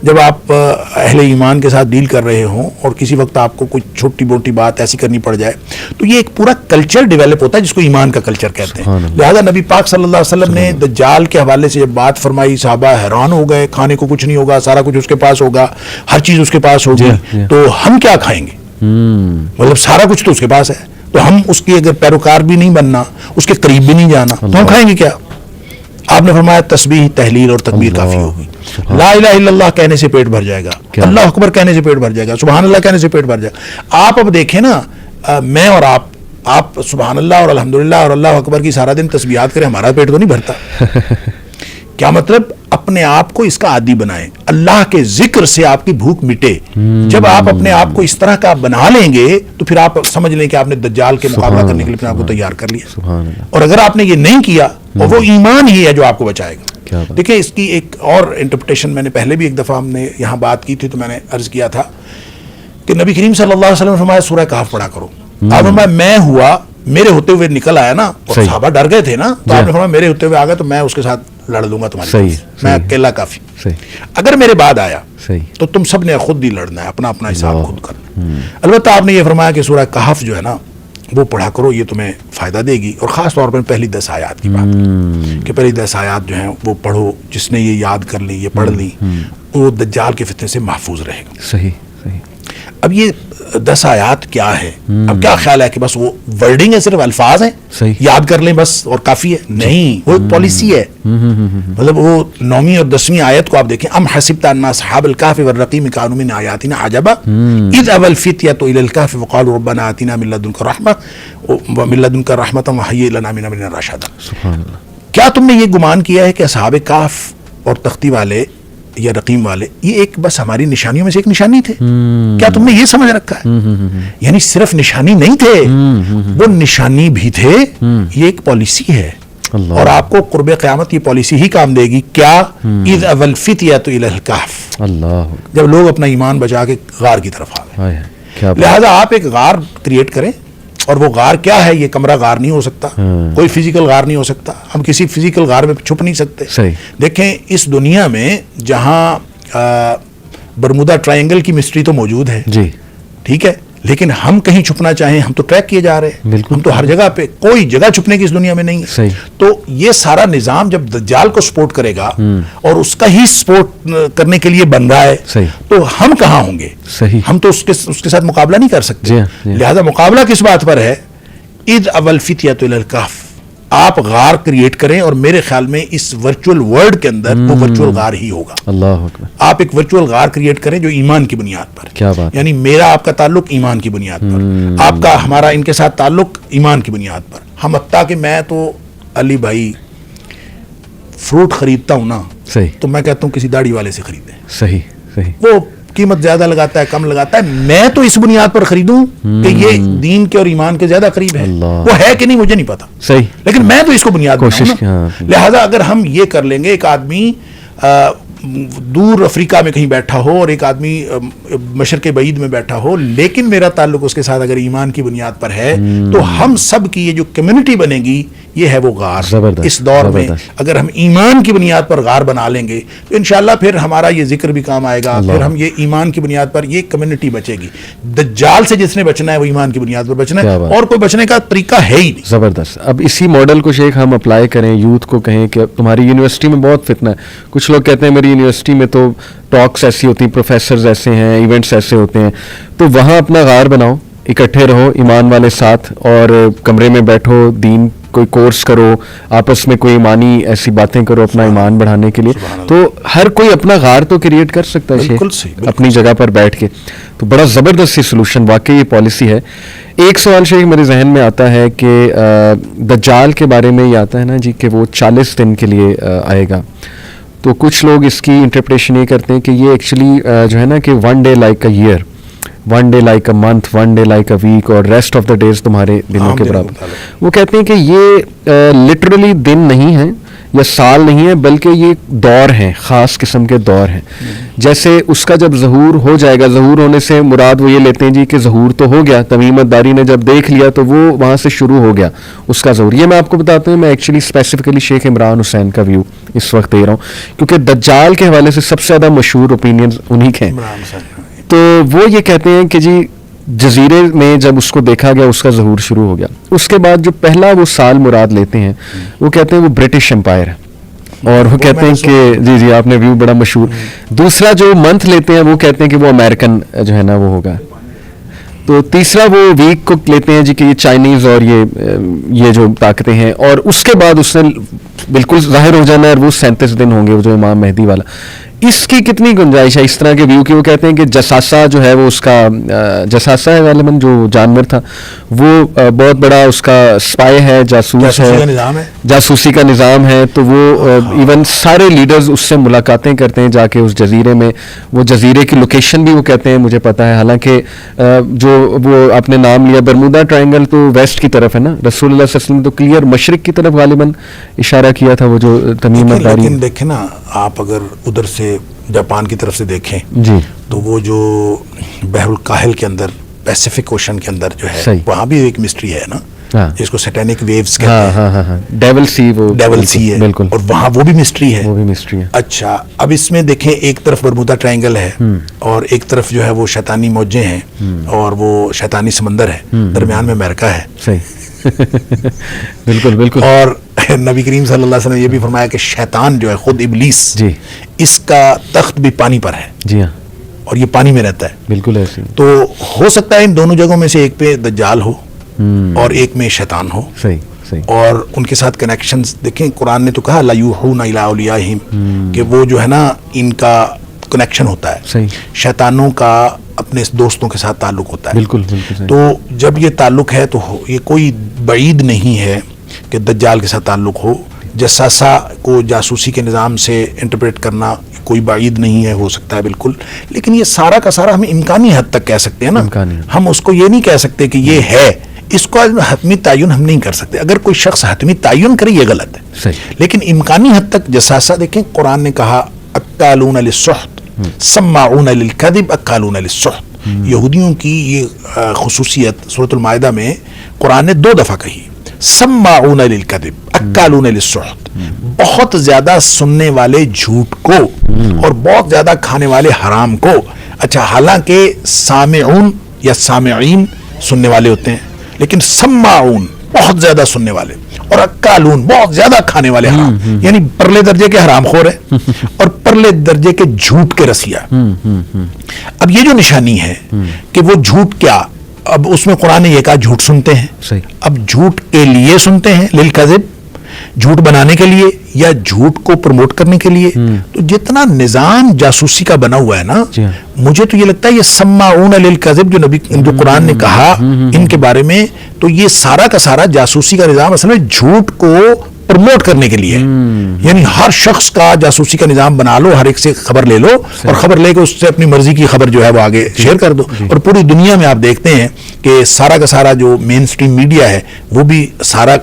جب آپ اہل ایمان کے ساتھ ڈیل کر رہے ہوں اور کسی وقت آپ کو کوئی چھوٹی موٹی بات ایسی کرنی پڑ جائے تو یہ ایک پورا کلچر ڈیولپ ہوتا ہے جس کو ایمان کا کلچر کہتے ہیں. لہذا نبی پاک صلی اللہ علیہ وسلم نے دجال کے حوالے سے جب بات فرمائی، صحابہ حیران ہو گئے. کھانے کو کچھ نہیں ہوگا، سارا کچھ اس کے پاس ہوگا، ہر چیز اس کے پاس ہوگی، تو ہم کیا کھائیں گے؟ مطلب سارا کچھ تو اس کے پاس ہے. تو ہم اس کی اگر پیروکار بھی نہیں بننا, اس کے قریب بھی نہیں جانا, تو ہم کھائیں گے کیا؟ آپ نے فرمایا تسبیح, تحلیل اور تکبیر کافی ہوگی. لا الہ الا اللہ کہنے سے پیٹ بھر جائے گا, اللہ اکبر کہنے سے پیٹ بھر جائے گا, سبحان اللہ کہنے سے پیٹ بھر جائے گا. آپ اب دیکھیں نا, میں اور آپ سبحان اللہ اور الحمدللہ اور اللہ اکبر کی سارا دن تسبیحات کریں, ہمارا پیٹ تو نہیں بھرتا. کیا مطلب؟ اپنے آپ کو اس کا عادی بنائیں, اللہ کے ذکر سے آپ کی بھوک مٹے. جب آپ اپنے آپ کو اس طرح کا بنا لیں گے تو پھر آپ سمجھ لیں کہ آپ نے دجال کے مقابلہ کرنے کے لیے اپنے آپ کو تیار کر لیا. اور اگر آپ نے یہ نہیں کیا, اور وہ ایمان ہی ہے جو آپ کو بچائے گا. دیکھیں اس کی ایک اور انٹرپریٹیشن میں نے پہلے بھی ایک دفعہ ہم نے یہاں بات کی تھی, تو میں نے عرض کیا تھا کہ نبی کریم صلی اللہ علیہ وسلم نے فرمایا سورہ کہف پڑھا کرو. آپ فرمایا میں ہوا, میرے ہوتے ہوئے نکل آیا نا, اور صحابہ ڈر گئے تھے نا, تو آپ نے فرمایا میرے ہوتے ہوئے آ گیا تو میں اس کے ساتھ لڑ لوں گا تمہارے, میں اکیلا کافی. اگر میرے بعد آیا تو تم سب نے خود ہی لڑنا ہے, اپنا اپنا حساب خود کرنا. البتہ آپ نے یہ فرمایا کہ سورہ کہف جو ہے نا وہ پڑھا کرو, یہ تمہیں فائدہ دے گی. اور خاص طور پر پہلی 10 آیات کی بات کہ پہلی 10 آیات جو ہیں وہ پڑھو, جس نے یہ یاد کر لی, یہ پڑھ لی, وہ دجال کے فتنے سے محفوظ رہے گا. صحیح. اب یہ 10 آیات کیا ہے؟ اب کیا خیال ہے کہ بس وہ ورڈنگ ہے, صرف الفاظ ہیں, یاد کر لیں بس اور کافی ہے؟ نہیں, وہ ایک پالیسی ہے. مطلب وہ 9ویں اور 10ویں آیت کو آپ دیکھیں, ام حسبت ان اصحاب الکهف والرقیم كانوا من آیاتنا عجبا اذ ابى الفتية الى الكهف وقالوا ربنا آتنا من لدنك رحمة ومن لدنك رحمة وهيئ لنا من امرنا رشدا. سبحان اللہ. کیا تم نے یہ گمان کیا ہے کہ اصحاب کہف اور تختی والے یا رقیم والے یہ ایک بس ہماری نشانیوں میں سے ایک نشانی تھے؟ کیا تم نے یہ سمجھ رکھا ہے؟ یعنی صرف نشانی نہیں تھے, وہ نشانی بھی تھے, یہ ایک پالیسی ہے. اور آپ کو قرب قیامت یہ پالیسی ہی کام دے گی. کیا؟ اذ اول فتیۃ الی الکہف, جب لوگ اپنا ایمان بچا کے غار کی طرف آ گئے. لہذا آپ ایک غار کریٹ کریں, اور وہ غار کیا ہے؟ یہ کمرہ غار نہیں ہو سکتا, کوئی فزیکل غار نہیں ہو سکتا, ہم کسی فزیکل غار میں چھپ نہیں سکتے. دیکھیں اس دنیا میں جہاں برمودا ٹرائنگل کی مسٹری تو موجود ہے, ٹھیک ہے, لیکن ہم کہیں چھپنا چاہیں ہم تو ٹریک کیے جا رہے ہیں, ہم تو ہر جگہ پہ, کوئی جگہ چھپنے کی اس دنیا میں نہیں ہے. تو یہ سارا نظام جب دجال کو سپورٹ کرے گا اور اس کا ہی سپورٹ کرنے کے لیے بن رہا ہے, تو ہم کہاں ہوں گے؟ ہم تو اس کے ساتھ مقابلہ نہیں کر سکتے. لہذا مقابلہ کس بات پر ہے؟ اذ اول فتیۃ الی الکہف. آپ غار کریٹ کریں, اور میرے خیال میں اس ورچوئل ورلڈ کے اندر وہ ورچوئل غار ہی ہوگا. اللہ اکبر. آپ ایک ورچوئل غار کریٹ کریں جو ایمان کی بنیاد پر, کیا بات, یعنی میرا آپ کا تعلق ایمان کی بنیاد پر, آپ کا ہمارا ان کے ساتھ تعلق ایمان کی بنیاد پر. ہم حتیٰ کہ میں تو علی بھائی فروٹ خریدتا ہوں نا, تو میں کہتا ہوں کسی داڑھی والے سے خریدیں. صحیح. وہ قیمت زیادہ لگاتا ہے, کم لگاتا ہے, میں تو اس بنیاد پر خریدوں کہ یہ دین کے اور ایمان کے زیادہ قریب ہے. وہ ہے کہ نہیں مجھے نہیں پتا, لیکن میں تو اس کو بنیاد بناؤں. لہذا اگر ہم یہ کر لیں گے, ایک آدمی دور افریقہ میں کہیں بیٹھا ہو اور ایک آدمی مشرق بعید میں بیٹھا ہو, لیکن میرا تعلق اس کے ساتھ اگر ایمان کی بنیاد پر ہے, تو ہم سب کی یہ جو کمیونٹی بنے گی یہ ہے وہ غار. اس دور میں اگر ہم ایمان کی بنیاد پر غار بنا لیں گے تو انشاءاللہ پھر ہمارا یہ ذکر بھی کام آئے گا, پھر ہم یہ ایمان کی بنیاد پر یہ کمیونٹی بچے گی. دجال سے جس نے بچنا ہے وہ ایمان کی بنیاد پر بچنا ہے, اور کوئی بچنے کا طریقہ ہے ہی نہیں. زبردست. اب اسی ماڈل کو شیخ ہم اپلائی کریں, یوتھ کو کہیں کہ تمہاری یونیورسٹی میں بہت فتنہ ہے. کچھ لوگ کہتے ہیں میری یونیورسٹی میں تو ٹاکس ایسی ہوتی ہیں, پروفیسرز ایسے ہیں, ایونٹس ایسے ہوتے ہیں, تو وہاں اپنا غار بناؤ, اکٹھے رہو ایمان والے ساتھ, اور کمرے میں بیٹھو, دین کوئی کورس کرو, آپس میں کوئی ایمانی ایسی باتیں کرو اپنا ایمان بڑھانے کے لیے. تو ہر کوئی اپنا غار تو کریٹ کر سکتا ہے شیخ اپنی جگہ پر بیٹھ کے. تو بڑا زبردست سولوشن, واقعی یہ پالیسی ہے. ایک سوال شیخ میرے ذہن میں آتا ہے کہ دجال کے بارے میں یہ آتا ہے نا جی کہ وہ 40 دن کے لیے آئے گا. تو کچھ لوگ اس کی انٹرپریٹیشن یہ کرتے ہیں کہ یہ ایکچولی جو ہے نا کہ 1 day like a year, 1 day like a month, 1 day like a week, اور ریسٹ آف دا ڈیز تمہارے دنوں کے برابر. وہ کہتے ہیں کہ یہ لٹرلی دن نہیں ہے یا سال نہیں ہے, بلکہ یہ دور ہیں, خاص قسم کے دور ہیں. جیسے اس کا جب ظہور ہو جائے گا, ظہور ہونے سے مراد وہ یہ لیتے ہیں جی کہ ظہور تو ہو گیا, تمیم الداری نے جب دیکھ لیا تو وہ وہاں سے شروع ہو گیا اس کا ظہور. یہ میں آپ کو بتاتا ہوں, میں ایکچولی اسپیسیفکلی شیخ عمران حسین کا ویو اس وقت دے رہا ہوں, کیونکہ دجال کے حوالے سے سب سے زیادہ مشہور اوپینینز انہی کے ہیں. تو وہ یہ کہتے ہیں کہ جی جزیرے میں جب اس کو دیکھا گیا اس کا ظہور شروع ہو گیا. اس کے بعد جو پہلا وہ سال مراد لیتے ہیں وہ کہتے ہیں وہ برٹش امپائر ہے, اور وہ کہتے ہیں کہ جی آپ نے ویو بڑا مشہور. دوسرا جو منتھ لیتے ہیں وہ کہتے ہیں کہ وہ امریکن جو ہے نا وہ ہوگا. تو تیسرا وہ ویک کو لیتے ہیں جی کہ یہ چائنیز اور یہ جو طاقتیں ہیں, اور اس کے بعد اس نے بالکل ظاہر ہو جانا ہے, اور وہ 37 دن ہوں گے وہ جو امام مہدی والا. اس کی کتنی گنجائش ہے اس طرح کے ویو کی؟ وہ کہتے ہیں کہ جساسہ جو ہے وہ اس کا جساسہ ہے غالباً جو جانور تھا وہ بہت بڑا اس کا اسپائی ہے, جاسوس ہے, جاسوسی کا نظام ہے. تو وہ ایون سارے لیڈرز اس سے ملاقاتیں کرتے ہیں جا کے اس جزیرے میں. وہ جزیرے کی لوکیشن بھی وہ کہتے ہیں مجھے پتا ہے, حالانکہ جو وہ آپ نے نام لیا برمودا ٹرائنگل تو ویسٹ کی طرف ہے نا, رسول اللہ صلی اللہ علیہ وسلم تو کلیئر مشرق کی طرف غالباً اشارہ کیا تھا وہ جو تمیم الداری. لیکن دیکھیں نا آپ اگر ادھر سے جاپان کی طرف سے دیکھیں جی تو وہ جو بحر الکاہل کے اندر پیسیفک اوشن کے اندر جو ہے وہاں بھی ایک مسٹری ہے نا, جس کو سیٹینک ویوز کہتے ہیں, ڈیول سی, وہ ڈیول سی ہے بالکل, اور وہاں وہ بھی مسٹری ہے, وہ بھی مسٹری ہے. اچھا اب اس میں دیکھیں ایک طرف برمودا ٹرائنگل ہے اور ایک طرف جو ہے وہ شیطانی موجیں ہیں اور وہ شیطانی سمندر ہے, درمیان میں امریکہ ہے. صحیح بالکل بالکل. اور نبی کریم صلی اللہ علیہ وسلم نے یہ بھی فرمایا کہ شیطان جو ہے خود ابلیس جی اس کا تخت بھی پانی پر ہے. جی ہاں, اور یہ پانی میں رہتا ہے. بالکل ایسے. تو ہو سکتا ہے ان دونوں جگہوں میں سے ایک پہ دجال ہو اور ایک میں شیطان ہو. صحیح صحیح. اور ان کے ساتھ کنیکشنز دیکھیں, قرآن نے تو کہا لا یوحون الی اولیاءہم, کہ وہ جو ہے نا ان کا کنیکشن ہوتا ہے. صحیح. شیطانوں کا اپنے دوستوں کے ساتھ تعلق ہوتا ہے. بالکل بالکل. تو جب یہ تعلق ہے تو یہ کوئی بعید نہیں ہے کہ دجال کے ساتھ تعلق ہو. جساسہ کو جاسوسی کے نظام سے انٹرپریٹ کرنا کوئی بعید نہیں ہے, ہو سکتا ہے بالکل. لیکن یہ سارا کا سارا ہم امکانی حد تک کہہ سکتے ہیں نا, ہم اس کو یہ نہیں کہہ سکتے کہ یہ ہے. اس کو حتمی تعین ہم نہیں کر سکتے. اگر کوئی شخص حتمی تعین کرے یہ غلط ہے صحیح. لیکن امکانی حد تک جساسہ دیکھیں, قرآن نے کہا اکالون للسحت سماعون للکذب اکالون للسحت. یہودیوں کی یہ خصوصیت سورۃ المائدہ میں قرآن نے 2 دفعہ کہی, سماعون للکذب اکالون للسحت, بہت زیادہ سننے والے جھوٹ کو اور بہت زیادہ کھانے والے حرام کو. اچھا حالانکہ سامعون یا سامعین سننے والے ہوتے ہیں, لیکن سماعون بہت زیادہ سننے والے, اور اکالون بہت زیادہ کھانے والے حرام, یعنی پرلے درجے کے حرام خور ہے اور پرلے درجے کے جھوٹ کے رسیا. اب یہ جو نشانی ہے کہ وہ جھوٹ کیا, اب اس میں قرآن نے یہ کہا جھوٹ سنتے ہیں. اب جھوٹ کے لیے سنتے ہیں, للکذب, جھوٹ بنانے کے لیے یا جھوٹ کو پروموٹ کرنے کے لیے. تو جتنا نظام جاسوسی کا بنا ہوا ہے نا, مجھے تو یہ لگتا ہے یہ سماعون للکذب جو قرآن نے کہا ان کے بارے میں, تو یہ سارا کا سارا جاسوسی کا نظام اصل میں جھوٹ کو پروموٹ کرنے کے لیے. یعنی ہر شخص کا جاسوسی کا نظام بنا لو, ہر ایک سے خبر لے لو اور خبر لے کے اس سے اپنی مرضی کی خبر جو ہے وہ آگے شیئر کر دو. اور پوری دنیا میں آپ دیکھتے ہیں کہ سارا کا سارا جو مین اسٹریم میڈیا ہے وہ بھی سارا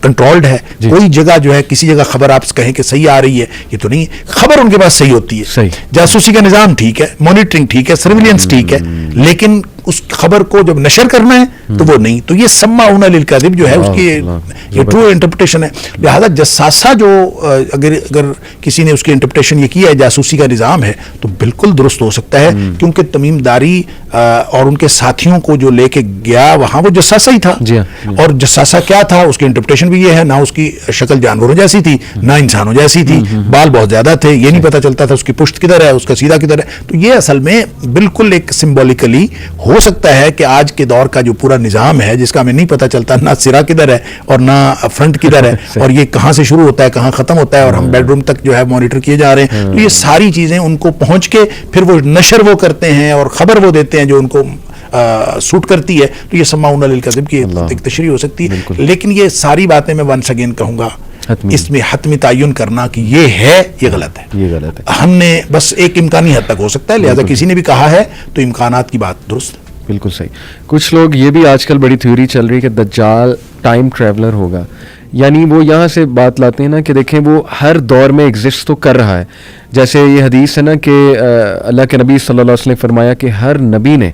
کنٹرولڈ ہے. کوئی جگہ جو ہے کسی جگہ خبر آپ کہیں کہ صحیح آ رہی ہے, یہ تو نہیں, خبر ان کے پاس صحیح ہوتی ہے. جاسوسی کا نظام ٹھیک ہے, مانیٹرنگ ٹھیک ہے, سرویلنس ٹھیک ہے, لیکن اس خبر کو جب نشر کرنا ہے تو وہ نہیں. تو یہ سماعون للکذب جو ہے اس کی یہ ٹرو انٹرپریٹیشن ہے. لہذا جساسہ جو اگر کسی نے اس کی انٹرپریٹیشن یہ کیا ہے جاسوسی کا نظام ہے تو بالکل درست ہو سکتا ہے, کیونکہ تمیم داری اور ان کے ساتھیوں کو جو لے کے گیا وہاں وہ جساسہ ہی تھا. اور جساسہ کیا تھا, اس کی انٹرپریٹیشن بھی یہ ہے, نہ اس کی شکل جانوروں جیسی تھی نہ انسانوں جیسی تھی, بال بہت زیادہ تھے, یہ نہیں پتا چلتا تھا اس کی پشت کدھر ہے, اس کا سیدھا کدھر ہے. تو یہ اصل میں بالکل ایک سمبولیکلی ہو سکتا ہے کہ آج کے دور کا جو پورا نظام ہے جس کا ہمیں نہیں پتا چلتا نہ سرا کدھر ہے اور نہ فرنٹ کدھر ہے اور یہ کہاں سے شروع ہوتا ہے کہاں ختم ہوتا ہے, اور ہم بیڈ روم تک جو ہے مانیٹر کیے جا رہے ہیں. تو یہ ساری چیزیں ان کو پہنچ کے پھر وہ نشر وہ کرتے ہیں اور خبر وہ دیتے ہیں جو ان کو سوٹ کرتی ہے. تو یہ سماعون للکذب کی ایک تشریح ہو سکتی ہے. لیکن یہ ساری باتیں میں ونس اگین کہوں گا, اس میں حتمی تعین کرنا کہ یہ ہے, یہ غلط ہے. یہ غلط ہے. ہم نے بس ایک امکانی حد تک ہو سکتا ہے, لہذا کسی نے بھی کہا ہے تو امکانات کی بات درست. بالکل صحیح. کچھ لوگ یہ بھی آج کل بڑی تھیوری چل رہی ہے کہ دجال ٹائم ٹریولر ہوگا. یعنی وہ یہاں سے بات لاتے ہیں نا کہ دیکھیں وہ ہر دور میں ایگزسٹ تو کر رہا ہے. جیسے یہ حدیث ہے نا کہ اللہ کے نبی صلی اللہ علیہ وسلم نے فرمایا کہ ہر نبی نے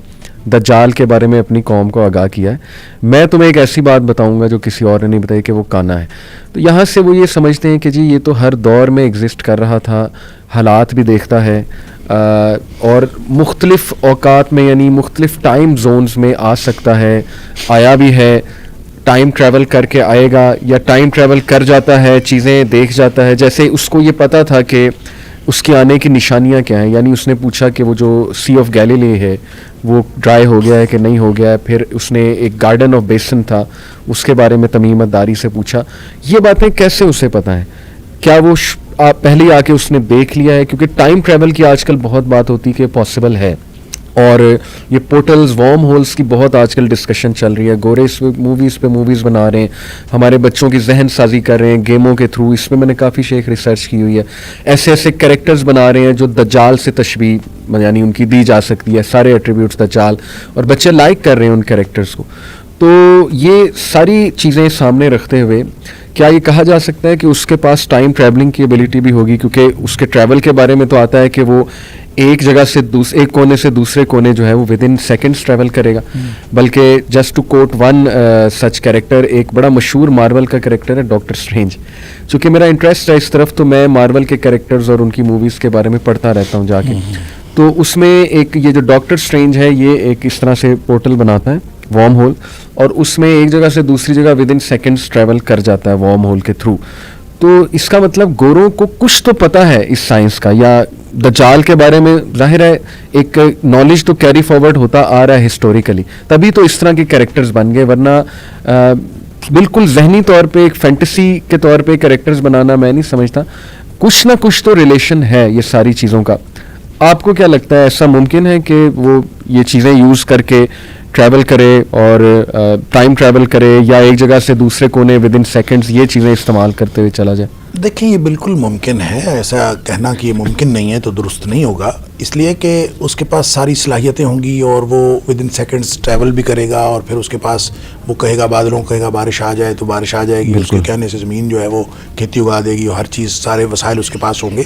دجال کے بارے میں اپنی قوم کو آگاہ کیا ہے. میں تمہیں ایک ایسی بات بتاؤں گا جو کسی اور نے نہیں بتائی کہ وہ کانا ہے. تو یہاں سے وہ یہ سمجھتے ہیں کہ جی یہ تو ہر دور میں ایگزسٹ کر رہا تھا, حالات بھی دیکھتا ہے اور مختلف اوقات میں یعنی مختلف ٹائم زونز میں آ سکتا ہے, آیا بھی ہے, ٹائم ٹریول کر کے آئے گا یا ٹائم ٹریول کر جاتا ہے, چیزیں دیکھ جاتا ہے. جیسے اس کو یہ پتا تھا کہ اس کے آنے کی نشانیاں کیا ہیں. یعنی اس نے پوچھا کہ وہ جو سی آف گیلیلی ہے وہ ڈرائی ہو گیا ہے کہ نہیں ہو گیا ہے. پھر اس نے ایک گارڈن آف بیسن تھا, اس کے بارے میں تمیم الداری سے پوچھا. یہ باتیں کیسے اسے پتہ ہیں؟ کیا وہ پہلے ہی آ کے اس نے دیکھ لیا ہے؟ کیونکہ ٹائم ٹریول کی آج کل بہت بات ہوتی کہ پاسبل ہے, اور یہ پورٹلز وارم ہولز کی بہت آج کل ڈسکشن چل رہی ہے. گورے اس پہ موویز بنا رہے ہیں, ہمارے بچوں کی ذہن سازی کر رہے ہیں گیموں کے تھرو. اس میں نے کافی شیخ ریسرچ کی ہوئی ہے. ایسے ایسے کریکٹرز بنا رہے ہیں جو دجال سے تشبیہ یعنی ان کی دی جا سکتی ہے, سارے ایٹریبیوٹس دجال, اور بچے لائک کر رہے ہیں ان کریکٹرز کو. تو یہ ساری چیزیں سامنے رکھتے ہوئے کیا یہ کہا جا سکتا ہے کہ اس کے پاس ٹائم ٹریولنگ کی ایبلٹی بھی ہوگی؟ کیونکہ اس کے ٹریول کے بارے میں تو آتا ہے کہ وہ ایک جگہ سے ایک کونے سے دوسرے کونے جو ہے وہ ود ان سیکنڈس ٹریول کرے گا. بلکہ just to quote one such character, ایک بڑا مشہور مارول کا کریکٹر ہے ڈاکٹر اسٹرینج. چونکہ میرا انٹرسٹ ہے اس طرف تو میں مارول کے کریکٹرز اور ان کی موویز کے بارے میں پڑھتا رہتا ہوں جا کے. تو اس میں ایک یہ جو ڈاکٹر اسٹرینج ہے یہ ایک اس طرح سے پورٹل بناتا ہے, وارم ہول, اور اس میں ایک جگہ سے دوسری جگہ ود ان سیکنڈس ٹریول کر جاتا ہے وارم ہول کے تھرو. تو اس کا مطلب گوروں کو کچھ تو پتہ ہے اس سائنس کا, یا دجال کے بارے میں ظاہر ہے ایک نالج تو کیری فارورڈ ہوتا آ رہا ہے ہسٹوریکلی, تبھی تو اس طرح کے کریکٹرز بن گئے. ورنہ بالکل ذہنی طور پہ ایک فینٹیسی کے طور پہ کریکٹرز بنانا میں نہیں سمجھتا. کچھ نہ کچھ تو ریلیشن ہے یہ ساری چیزوں کا. آپ کو کیا لگتا ہے ایسا ممکن ہے کہ وہ یہ چیزیں یوز کر کے ٹریول کرے اور ٹائم ٹریول کرے, یا ایک جگہ سے دوسرے کونے ود ان سیکنڈز یہ چیزیں استعمال کرتے ہوئے چلا جائے؟ دیکھیں یہ بالکل ممکن ہے. ایسا کہنا کہ یہ ممکن نہیں ہے تو درست نہیں ہوگا, اس لیے کہ اس کے پاس ساری صلاحیتیں ہوں گی اور وہ ود ان سیکنڈز ٹریول بھی کرے گا, اور پھر اس کے پاس وہ کہے گا بادلوں کو کہے گا بارش آ جائے تو بارش آ جائے گی, اس کے کہنے سے زمین جو ہے وہ کھیتی اگا دے گی, اور ہر چیز سارے وسائل اس کے پاس ہوں گے.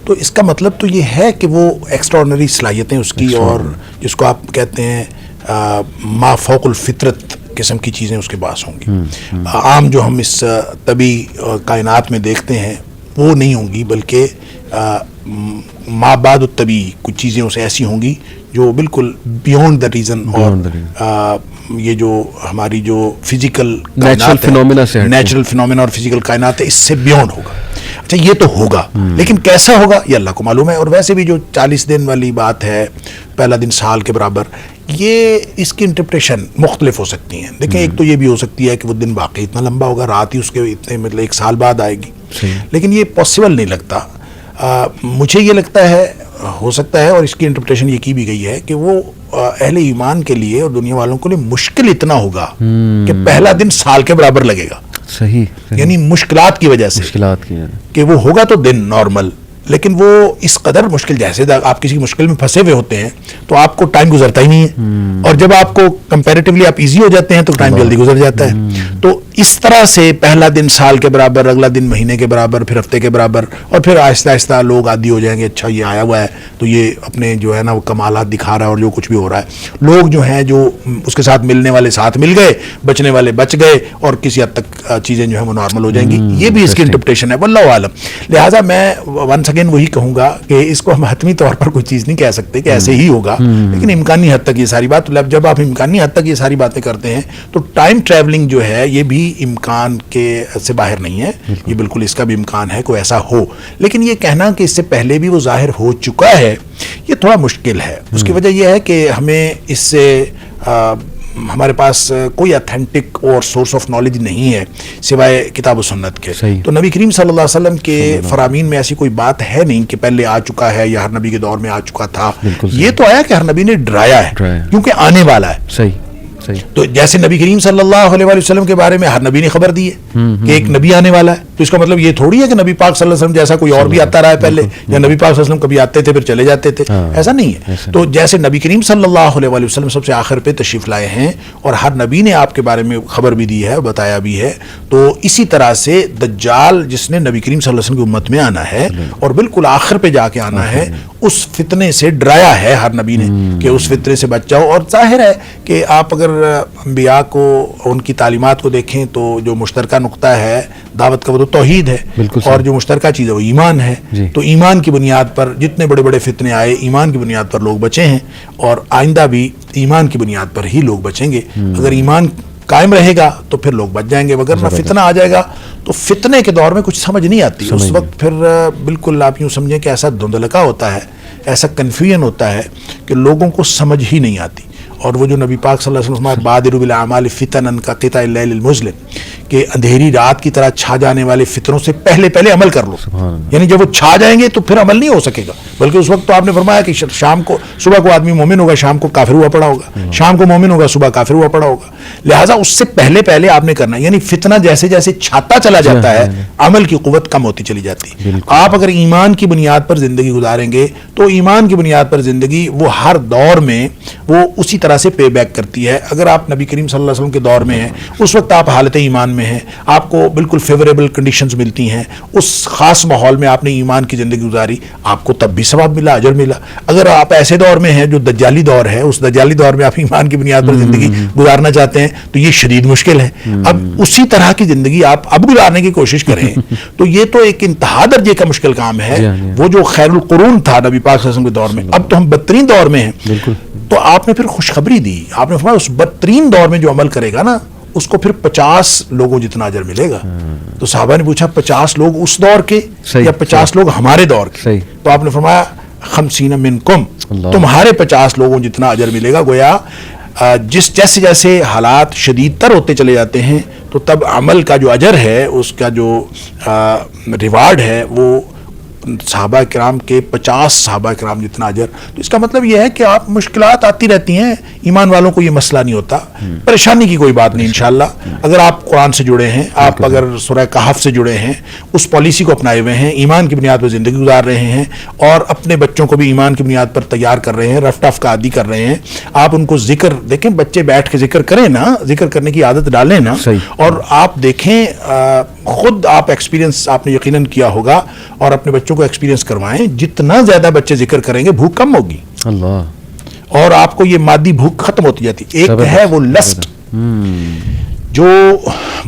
تو اس کا مطلب تو یہ ہے کہ وہ ایکسٹراڈنری صلاحیتیں اس کی, اور جس کو آپ کہتے ہیں ما فوق الفطرت قسم کی چیزیں اس کے پاس ہوں گی. عام جو ہم اس طبی کائنات میں دیکھتے ہیں وہ نہیں ہوں گی, بلکہ ما بعد الطبی کچھ چیزیں اسے ایسی ہوں گی جو بالکل بیونڈ دا ریزن, اور یہ جو ہماری جو فزیکل نیچرل فینومینا اور فزیکل کائنات ہے اس سے بیونڈ ہوگا. اچھا یہ تو ہوگا, لیکن کیسا ہوگا یہ اللہ کو معلوم ہے. اور ویسے بھی جو 40 دن والی بات ہے, پہلا دن سال کے برابر, یہ اس کی انٹرپریشن مختلف ہو سکتی ہیں. دیکھیں ایک تو یہ بھی ہو سکتی ہے کہ وہ دن واقعی اتنا لمبا ہوگا, رات ہی اس کے اتنے مطلب 1 سال بعد آئے گی, لیکن یہ پاسبل نہیں لگتا. مجھے یہ لگتا ہے ہو سکتا ہے, اور اس کی انٹرپریشن یہ کی بھی گئی ہے کہ وہ اہل ایمان کے لیے اور دنیا والوں کے لیے مشکل اتنا ہوگا کہ پہلا دن سال کے برابر لگے گا. صحیح. یعنی مشکلات کی وجہ سے کہ وہ ہوگا تو دن نارمل, لیکن وہ اس قدر مشکل, جیسے آپ کسی مشکل میں پھنسے ہوئے ہوتے ہیں تو آپ کو ٹائم گزرتا ہی نہیں ہے, اور جب آپ کو کمپیریٹیولی آپ ایزی ہو جاتے ہیں تو ٹائم جلدی گزر جاتا ہے. تو اس طرح سے پہلا دن سال کے برابر, اگلا دن مہینے کے برابر, پھر ہفتے کے برابر, اور پھر آہستہ آہستہ لوگ عادی ہو جائیں گے. اچھا یہ آیا ہوا ہے تو یہ اپنے جو ہے نا وہ کمالات دکھا رہا ہے, اور جو کچھ بھی ہو رہا ہے, لوگ جو ہیں جو اس کے ساتھ ملنے والے ساتھ مل گئے, بچنے والے بچ گئے, اور کسی حد تک چیزیں جو ہیں وہ نارمل ہو جائیں گی. یہ بھی اس کی انٹرپریٹیشن ہے, واللہ عالم. لہٰذا میں ونس اگین وہی کہوں گا کہ اس کو ہم حتمی طور پر کوئی چیز نہیں کہہ سکتے کہ ایسے ہی ہوگا, لیکن امکانی حد تک یہ ساری بات, جب آپ امکانی حد تک یہ ساری باتیں کرتے ہیں تو ٹائم ٹریولنگ جو ہے یہ بھی امکان کے سے باہر نہیں ہے. یہ بالکل اس کا بھی امکان ہے کوئی ایسا ہو, لیکن یہ کہنا کہ اس سے پہلے بھی وہ ظاہر ہو چکا ہے یہ تھوڑا مشکل ہے. اس کی وجہ یہ ہے کہ ہمیں اس سے ہمارے پاس کوئی اتھینٹک اور سورس آف نالج نہیں ہے سوائے کتاب و سنت کے. تو نبی کریم صلی اللہ علیہ وسلم کے فرامین میں ایسی کوئی بات ہے نہیں کہ پہلے آ چکا ہے یا ہر نبی کے دور میں آ چکا تھا. یہ تو آیا کہ ہر نبی نے ڈرایا ہے کیونکہ آنے والا ہے. صحیح. تو جیسے نبی کریم صلی اللہ علیہ وسلم کے بارے میں ہر نبی نے خبر دی ہے کہ ایک نبی آنے والا ہے, تو اس کا مطلب یہ تھوڑی ہے کہ نبی پاک صلی اللہ علیہ وسلم جیسا کوئی اور بھی آتا رہا ہے پہلے, یا نبی پاک صلی اللہ علیہ وسلم کبھی آتے تھے پھر چلے جاتے تھے, ایسا نہیں ہے. تو جیسے نبی کریم صلی اللہ علیہ وسلم سب سے آخر پہ تشریف لائے ہیں اور ہر نبی نے آپ کے بارے میں خبر بھی دی ہے, بتایا بھی ہے, تو اسی طرح سے دجال جس نے نبی کریم صلی اللہ علیہ وسلم کی امت میں آنا ہے اور بالکل آخر پہ جا کے آنا ہے, اس فتنے سے ڈرایا ہے ہر نبی نے کہ اس فتنے سے بچ جاؤ. اور ظاہر ہے کہ آپ اگر انبیاء کو ان کی تعلیمات کو دیکھیں تو جو مشترکہ نقطہ ہے دعوت کا وہ تو توحید ہے, اور جو مشترکہ چیز ہے وہ ایمان ہے. تو ایمان کی بنیاد پر جتنے بڑے بڑے فتنے آئے, ایمان کی بنیاد پر لوگ بچے ہیں, اور آئندہ بھی ایمان کی بنیاد پر ہی لوگ بچیں گے. اگر ایمان قائم رہے گا تو پھر لوگ بچ جائیں گے، وگرنہ فتنہ آ جائے گا تو فتنے کے دور میں کچھ سمجھ نہیں آتی. اس وقت پھر بالکل آپ یوں سمجھیں کہ ایسا دھندلکا ہوتا ہے، ایسا کنفیوژن ہوتا ہے کہ لوگوں کو سمجھ ہی نہیں آتی. اور وہ جو نبی پاک صلی اللہ علیہ وسلم فرمایا بادروا بالاعمال فتنا کقطع اللیل المظلم، کہ اندھیری رات کی طرح چھا جانے والے فتنوں سے پہلے پہلے عمل کر لو. یعنی جب وہ چھا جائیں گے تو پھر عمل نہیں ہو سکے گا، بلکہ اس وقت تو آپ نے فرمایا کہ شام کو صبح کو آدمی مومن ہوگا، شام کو کافر ہوا پڑا ہوگا، شام کو مومن ہوگا، صبح کافر ہوا پڑا ہوگا. لہٰذا اس سے پہلے پہلے آپ نے کرنا ہے. یعنی فتنہ جیسے جیسے چھاتا چلا جاتا ہے عمل کی قوت کم ہوتی چلی جاتی ہے. آپ اگر ایمان کی بنیاد پر زندگی گزاریں گے تو ایمان کی بنیاد پر زندگی وہ ہر دور میں وہ اسی طرح سے پے بیک کرتی ہے. اگر آپ نبی کریم صلی اللہ علیہ وسلم کے دور میں ہیں، اس وقت آپ حالت ایمان میں ہیں، آپ کو بالکل فیوریبل کنڈیشنز ملتی ہیں، اس خاص ماحول میں آپ نے ایمان کی زندگی گزاری، آپ کو تب بھی ثواب ملا، اجر ملا. اگر آپ ایسے دور میں ہیں جو دجالی دور ہے، اس دجالی دور میں آپ ایمان کی بنیاد پر زندگی گزارنا چاہتے ہیں تو یہ شدید مشکل ہے. اب اسی طرح کی زندگی آپ اب گزارنے کی کوشش کریں تو یہ تو ایک انتہا درجے کا مشکل کام ہے. وہ جو خیر القرون تھا نبی پاک صلی اللہ علیہ وسلم کے دور میں، اب تو ہم بدترین دور میں ہیں. تو آپ نے پھر خوشخبری دی، آپ نے فرمایا اس بدترین دور میں جو عمل کرے گا نا اس کو پھر 50 لوگوں جتنا اجر ملے گا. تو صحابہ نے پوچھا 50 لوگ اس دور کے یا 50 لوگ ہمارے دور کے؟ تو آپ نے فرمایا 50 منکم، تمہارے 50 لوگوں جتنا اجر ملے گا. گویا جیسے جیسے حالات شدید تر ہوتے چلے جاتے ہیں تو تب عمل کا جو اجر ہے، اس کا جو ریوارڈ ہے وہ صحابہ کرام کے 50 صحابہ کرام جتنا اجر. تو اس کا مطلب یہ ہے کہ آپ مشکلات آتی رہتی ہیں، ایمان والوں کو یہ مسئلہ نہیں ہوتا، پریشانی کی کوئی بات نہیں. انشاءاللہ اگر آپ قرآن سے جڑے ہیں، آپ اگر سورہ کہف سے جڑے ہیں، اس پالیسی کو اپنائے ہوئے ہیں، ایمان کی بنیاد پر زندگی گزار رہے ہیں اور اپنے بچوں کو بھی ایمان کی بنیاد پر تیار کر رہے ہیں، رف ٹف کا عادی کر رہے ہیں. آپ ان کو ذکر دیکھیں، بچے بیٹھ کے ذکر کریں نا، ذکر کرنے کی عادت ڈالیں نا. اور آپ دیکھیں، خود آپ ایکسپیرینس آپ نے یقیناً کیا ہوگا اور اپنے بچوں کو ایکسپیرینس کروائیں، جتنا زیادہ بچے ذکر کریں گے بھوک کم ہوگی اور آپ کو یہ مادی بھوک ختم ہوتی جاتی. ایک ہے وہ لسٹ، جو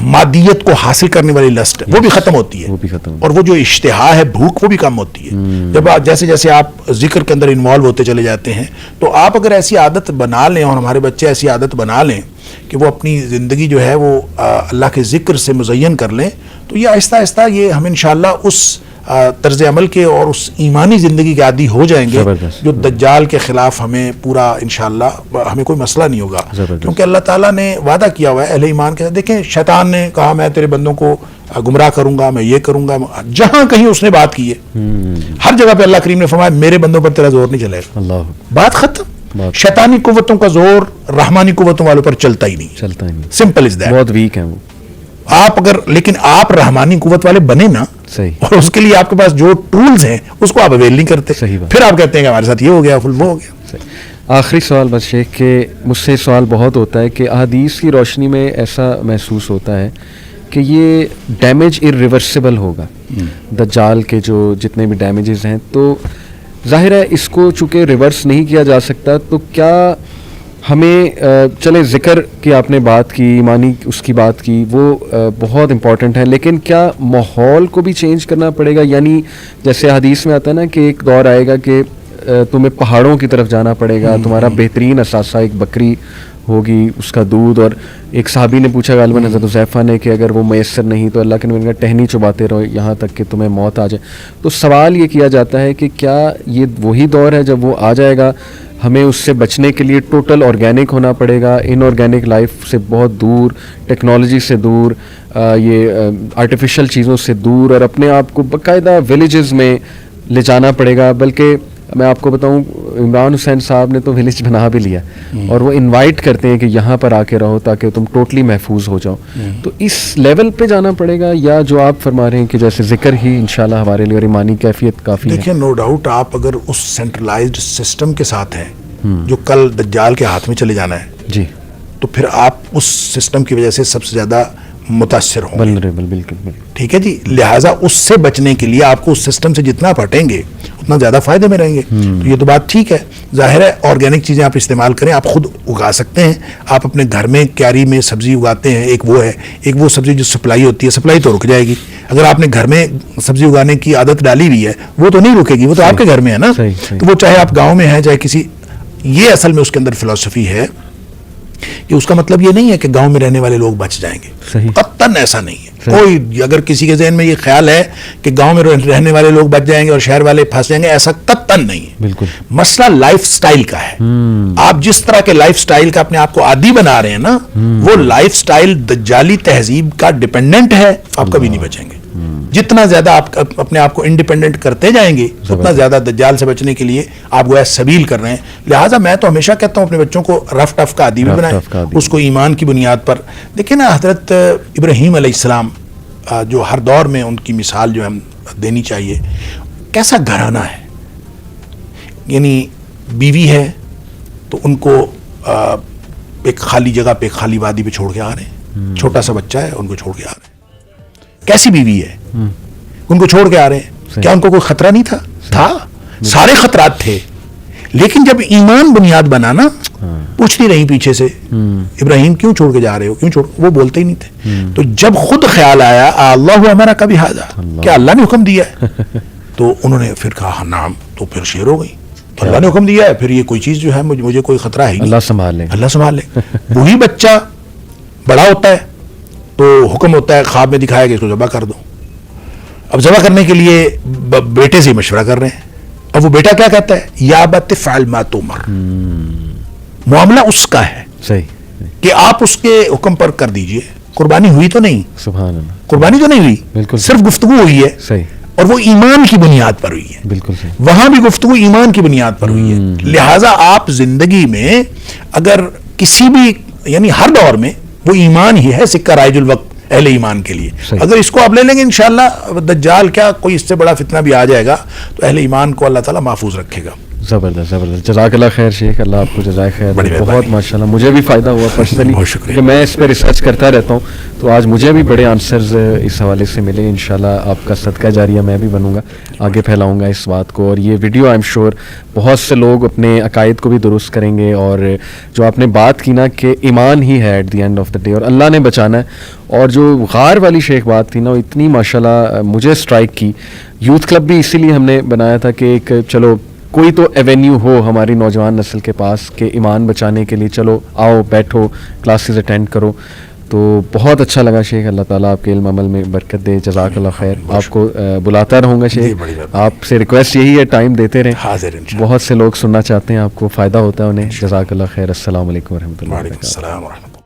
مادیت کو حاصل کرنے والی لسٹ، وہ بھی ختم ہوتی ہے، اور وہ جو اشتہا ہے، بھوک، وہ بھی کم ہوتی ہے. جب جیسے جیسے آپ ذکر کے اندر انوالو ہوتے چلے جاتے ہیں تو آپ اگر ایسی عادت بنا لیں اور ہمارے بچے ایسی عادت بنا لیں کہ وہ اپنی زندگی جو ہے وہ اللہ کے ذکر سے مزین کر لیں تو یہ آہستہ آہستہ یہ ہم انشاءاللہ اس طرز عمل کے اور اس ایمانی زندگی کے عادی ہو جائیں گے جو دجال کے خلاف ہمیں پورا انشاءاللہ ہمیں کوئی مسئلہ نہیں ہوگا. کیونکہ اللہ تعالیٰ نے وعدہ کیا ہوا ہے اہل ایمان کے ساتھ. دیکھیں، شیطان نے کہا میں تیرے بندوں کو گمراہ کروں گا، میں یہ کروں گا. جہاں کہیں اس نے بات کی ہے، ہر جگہ پہ اللہ کریم نے فرمایا میرے بندوں پر تیرا زور نہیں چلے گا. بات ختم. شیطانی قوتوں کا زور رحمانی قوتوں والوں پر چلتا ہی نہیں. Simple is that. بہت ویک ہیں وہ. آپ اگر لیکن آپ رحمانی قوت والے بنے نا، اور اس کے لیے آپ کے پاس جو ٹولز ہیں اس کو آپ اویل نہیں کرتے، پھر آپ کہتے ہیں کہ ہمارے ساتھ یہ ہو گیا، وہ ہو گیا. آخری سوال بس شیخ، کہ مجھ سے سوال بہت ہوتا ہے کہ احادیث کی روشنی میں ایسا محسوس ہوتا ہے کہ یہ ڈیمیج ارریورسیبل ہوگا، دجال کے جو جتنے بھی ڈیمیجز ہیں. تو ظاہر ہے اس کو چونکہ ریورس نہیں کیا جا سکتا، تو کیا ہمیں چلے ذکر کی آپ نے بات کی، ایمانی اس کی بات کی، وہ بہت امپورٹنٹ ہے، لیکن کیا ماحول کو بھی چینج کرنا پڑے گا؟ یعنی جیسے حدیث میں آتا ہے نا کہ ایک دور آئے گا کہ تمہیں پہاڑوں کی طرف جانا پڑے گا، تمہارا بہترین اثاثہ ایک بکری ہوگی، اس کا دودھ. اور ایک صحابی نے پوچھا غالباً حضرت حذیفہ نے کہ اگر وہ میسر نہیں تو اللہ کے نبی نے کہا ٹہنی چباتے رہو یہاں تک کہ تمہیں موت آ جائے. تو سوال یہ کیا جاتا ہے کہ کیا یہ وہی دور ہے جب وہ آ جائے گا؟ ہمیں اس سے بچنے کے لیے ٹوٹل آرگینک ہونا پڑے گا، ان آرگینک لائف سے بہت دور، ٹیکنالوجی سے دور، یہ آرٹیفیشل چیزوں سے دور، اور اپنے آپ کو باقاعدہ ولیجز میں لے جانا پڑے گا. بلکہ میں آپ کو بتاؤں، عمران حسین صاحب نے تو ولیج بنا بھی لیا اور وہ انوائٹ کرتے ہیں کہ یہاں پر آ کے رہو تاکہ تم ٹوٹلی محفوظ ہو جاؤ. تو اس لیول پہ جانا پڑے گا یا جو آپ فرما رہے ہیں کہ جیسے ذکر ہی انشاءاللہ ہمارے لیے اور ایمانی کیفیت کافی ہے؟ دیکھیں، نو ڈاؤٹ آپ اگر اس سینٹرلائزڈ سسٹم کے ساتھ ہیں جو کل دجال کے ہاتھ میں چلے جانا ہے جی، تو پھر آپ اس سسٹم کی وجہ سے سب سے زیادہ متاثر ہوں گے. بالکل ٹھیک ہے جی. لہٰذا اس سے بچنے کے لیے آپ کو اس سسٹم سے جتنا پھٹیں گے اتنا زیادہ فائدے میں رہیں گے. تو یہ تو بات ٹھیک ہے. ظاہر ہے آرگینک چیزیں آپ استعمال کریں، آپ خود اگا سکتے ہیں. آپ اپنے گھر میں کیاری میں سبزی اگاتے ہیں، ایک وہ ہے، ایک وہ سبزی جو سپلائی ہوتی ہے، سپلائی تو رک جائے گی. اگر آپ نے گھر میں سبزی اگانے کی عادت ڈالی ہوئی ہے وہ تو نہیں رکے گی، وہ تو آپ کے گھر میں ہے نا. تو وہ چاہے آپ گاؤں میں ہیں چاہے کسی، یہ اصل میں اس کے اندر فلسفی ہے کہ اس کا مطلب یہ نہیں ہے کہ گاؤں میں رہنے والے لوگ بچ جائیں گے. صحیح. قطعاً ایسا نہیں ہے. کوئی اگر کسی کے ذہن میں یہ خیال ہے کہ گاؤں میں رہنے والے لوگ بچ جائیں گے اور شہر والے پھنس جائیں گے, ایسا قطعاً نہیں ہے. بالکل. مسئلہ لائف سٹائل کا ہے. آپ جس طرح کے لائف سٹائل کا اپنے آپ کو عادی بنا رہے ہیں نا, وہ لائف سٹائل دجالی تہذیب کا ڈیپینڈنٹ ہے, آپ کبھی نہیں بچیں گے. جتنا زیادہ آپ اپنے آپ کو انڈیپینڈنٹ کرتے جائیں گے, اتنا زیادہ دجال سے بچنے کے لیے آپ گویا سبیل کر رہے ہیں. لہٰذا میں تو ہمیشہ کہتا ہوں اپنے بچوں کو رف ٹف کا عادی بھی بنائیں, اس کو ایمان کی بنیاد پر. دیکھیں نا حضرت ابراہیم علیہ السلام, جو ہر دور میں ان کی مثال جو ہم دینی چاہیے, کیسا گھرانہ ہے. یعنی بیوی ہے تو ان کو ایک خالی جگہ پہ, خالی وادی پہ چھوڑ کے آ رہے ہیں. چھوٹا سا بچہ ہے, ان کو چھوڑ کے آ رہے ہیں. کیسی بیوی ہے, ان کو چھوڑ کے آ رہے ہیں. کیا ان کو کوئی خطرہ نہیں تھا؟ تھا, سارے خطرات تھے. لیکن جب ایمان بنیاد بنا نا, پوچھ نہیں رہی پیچھے سے ابراہیم کیوں چھوڑ کے جا رہے ہو, کیوں چھوڑ, وہ بولتے ہی نہیں تھے. تو جب خود خیال آیا اللہ ہمارا کبھی ہاذا, کیا اللہ نے حکم دیا ہے, تو انہوں نے پھر کہا نعم, تو پھر شیر ہو گئی. تو اللہ نے حکم دیا ہے, پھر یہ کوئی چیز جو ہے مجھے کوئی خطرہ ہے ہی نہیں, اللہ سنبھال لے, اللہ سنبھال لے. وہی بچہ بڑا ہوتا ہے تو حکم ہوتا ہے, خواب میں دکھایا کہ اس کو ذبح کر دو. اب ذبح کرنے کے لیے بیٹے سے مشورہ کر رہے ہیں. اب وہ بیٹا کیا کہتا ہے, یا ابت افعل ما تؤمر. معاملہ اس کا ہے صحیح کہ آپ اس کے حکم پر کر دیجئے. قربانی ہوئی تو نہیں, سبحان اللہ, قربانی تو نہیں ہوئی, بالکل صرف گفتگو ہوئی ہے. صحیح. اور وہ ایمان کی بنیاد پر ہوئی ہے. بالکل صحیح. وہاں بھی گفتگو ایمان کی بنیاد پر ہوئی ہے. لہٰذا آپ زندگی میں اگر کسی بھی, یعنی ہر دور میں وہ ایمان ہی ہے سکہ رائج الوقت اہل ایمان کے لیے. اگر اس کو آپ لے لیں گے انشاءاللہ, دجال کیا کوئی اس سے بڑا فتنہ بھی آ جائے گا تو اہل ایمان کو اللہ تعالیٰ محفوظ رکھے گا. زبردست زبردست, جزاک اللہ خیر شیخ, اللہ آپ کو جزائے خیر. بہت ماشاءاللہ, مجھے بھی فائدہ ہوا پرسنلی, کیونکہ میں اس پہ ریسرچ کرتا رہتا ہوں, تو آج مجھے بھی بڑے آنسرز اس حوالے سے ملے. انشاءاللہ آپ کا صدقہ جاریہ میں بھی بنوں گا, آگے پھیلاؤں گا اس بات کو. اور یہ ویڈیو آئی ایم شیور بہت سے لوگ اپنے عقائد کو بھی درست کریں گے. اور جو آپ نے بات کی نا کہ ایمان ہی ہے at the end of the day, اور اللہ نے بچانا ہے. اور جو غار والی شیخ بات تھی نا, وہ اتنی ماشاءاللہ مجھے اسٹرائک کی. یوتھ کلب بھی اسی لیے ہم نے بنایا تھا کہ ایک چلو کوئی تو ایونیو ہو ہماری نوجوان نسل کے پاس کہ ایمان بچانے کے لیے, چلو آؤ بیٹھو, کلاسز اٹینڈ کرو. تو بہت اچھا لگا شیخ, اللہ تعالیٰ آپ کے علم عمل میں برکت دے. جزاک اللہ خیر. آپ کو بلاتا رہوں گا شیخ, آپ سے ریکویسٹ یہی ہے ٹائم دیتے رہیں. حاضر بہت سے لوگ سننا چاہتے ہیں, آپ کو فائدہ ہوتا ہے انہیں. جزاک اللہ خیر. السلام علیکم ورحمۃ اللہ. وعلیکم السلام ورحمۃ اللہ.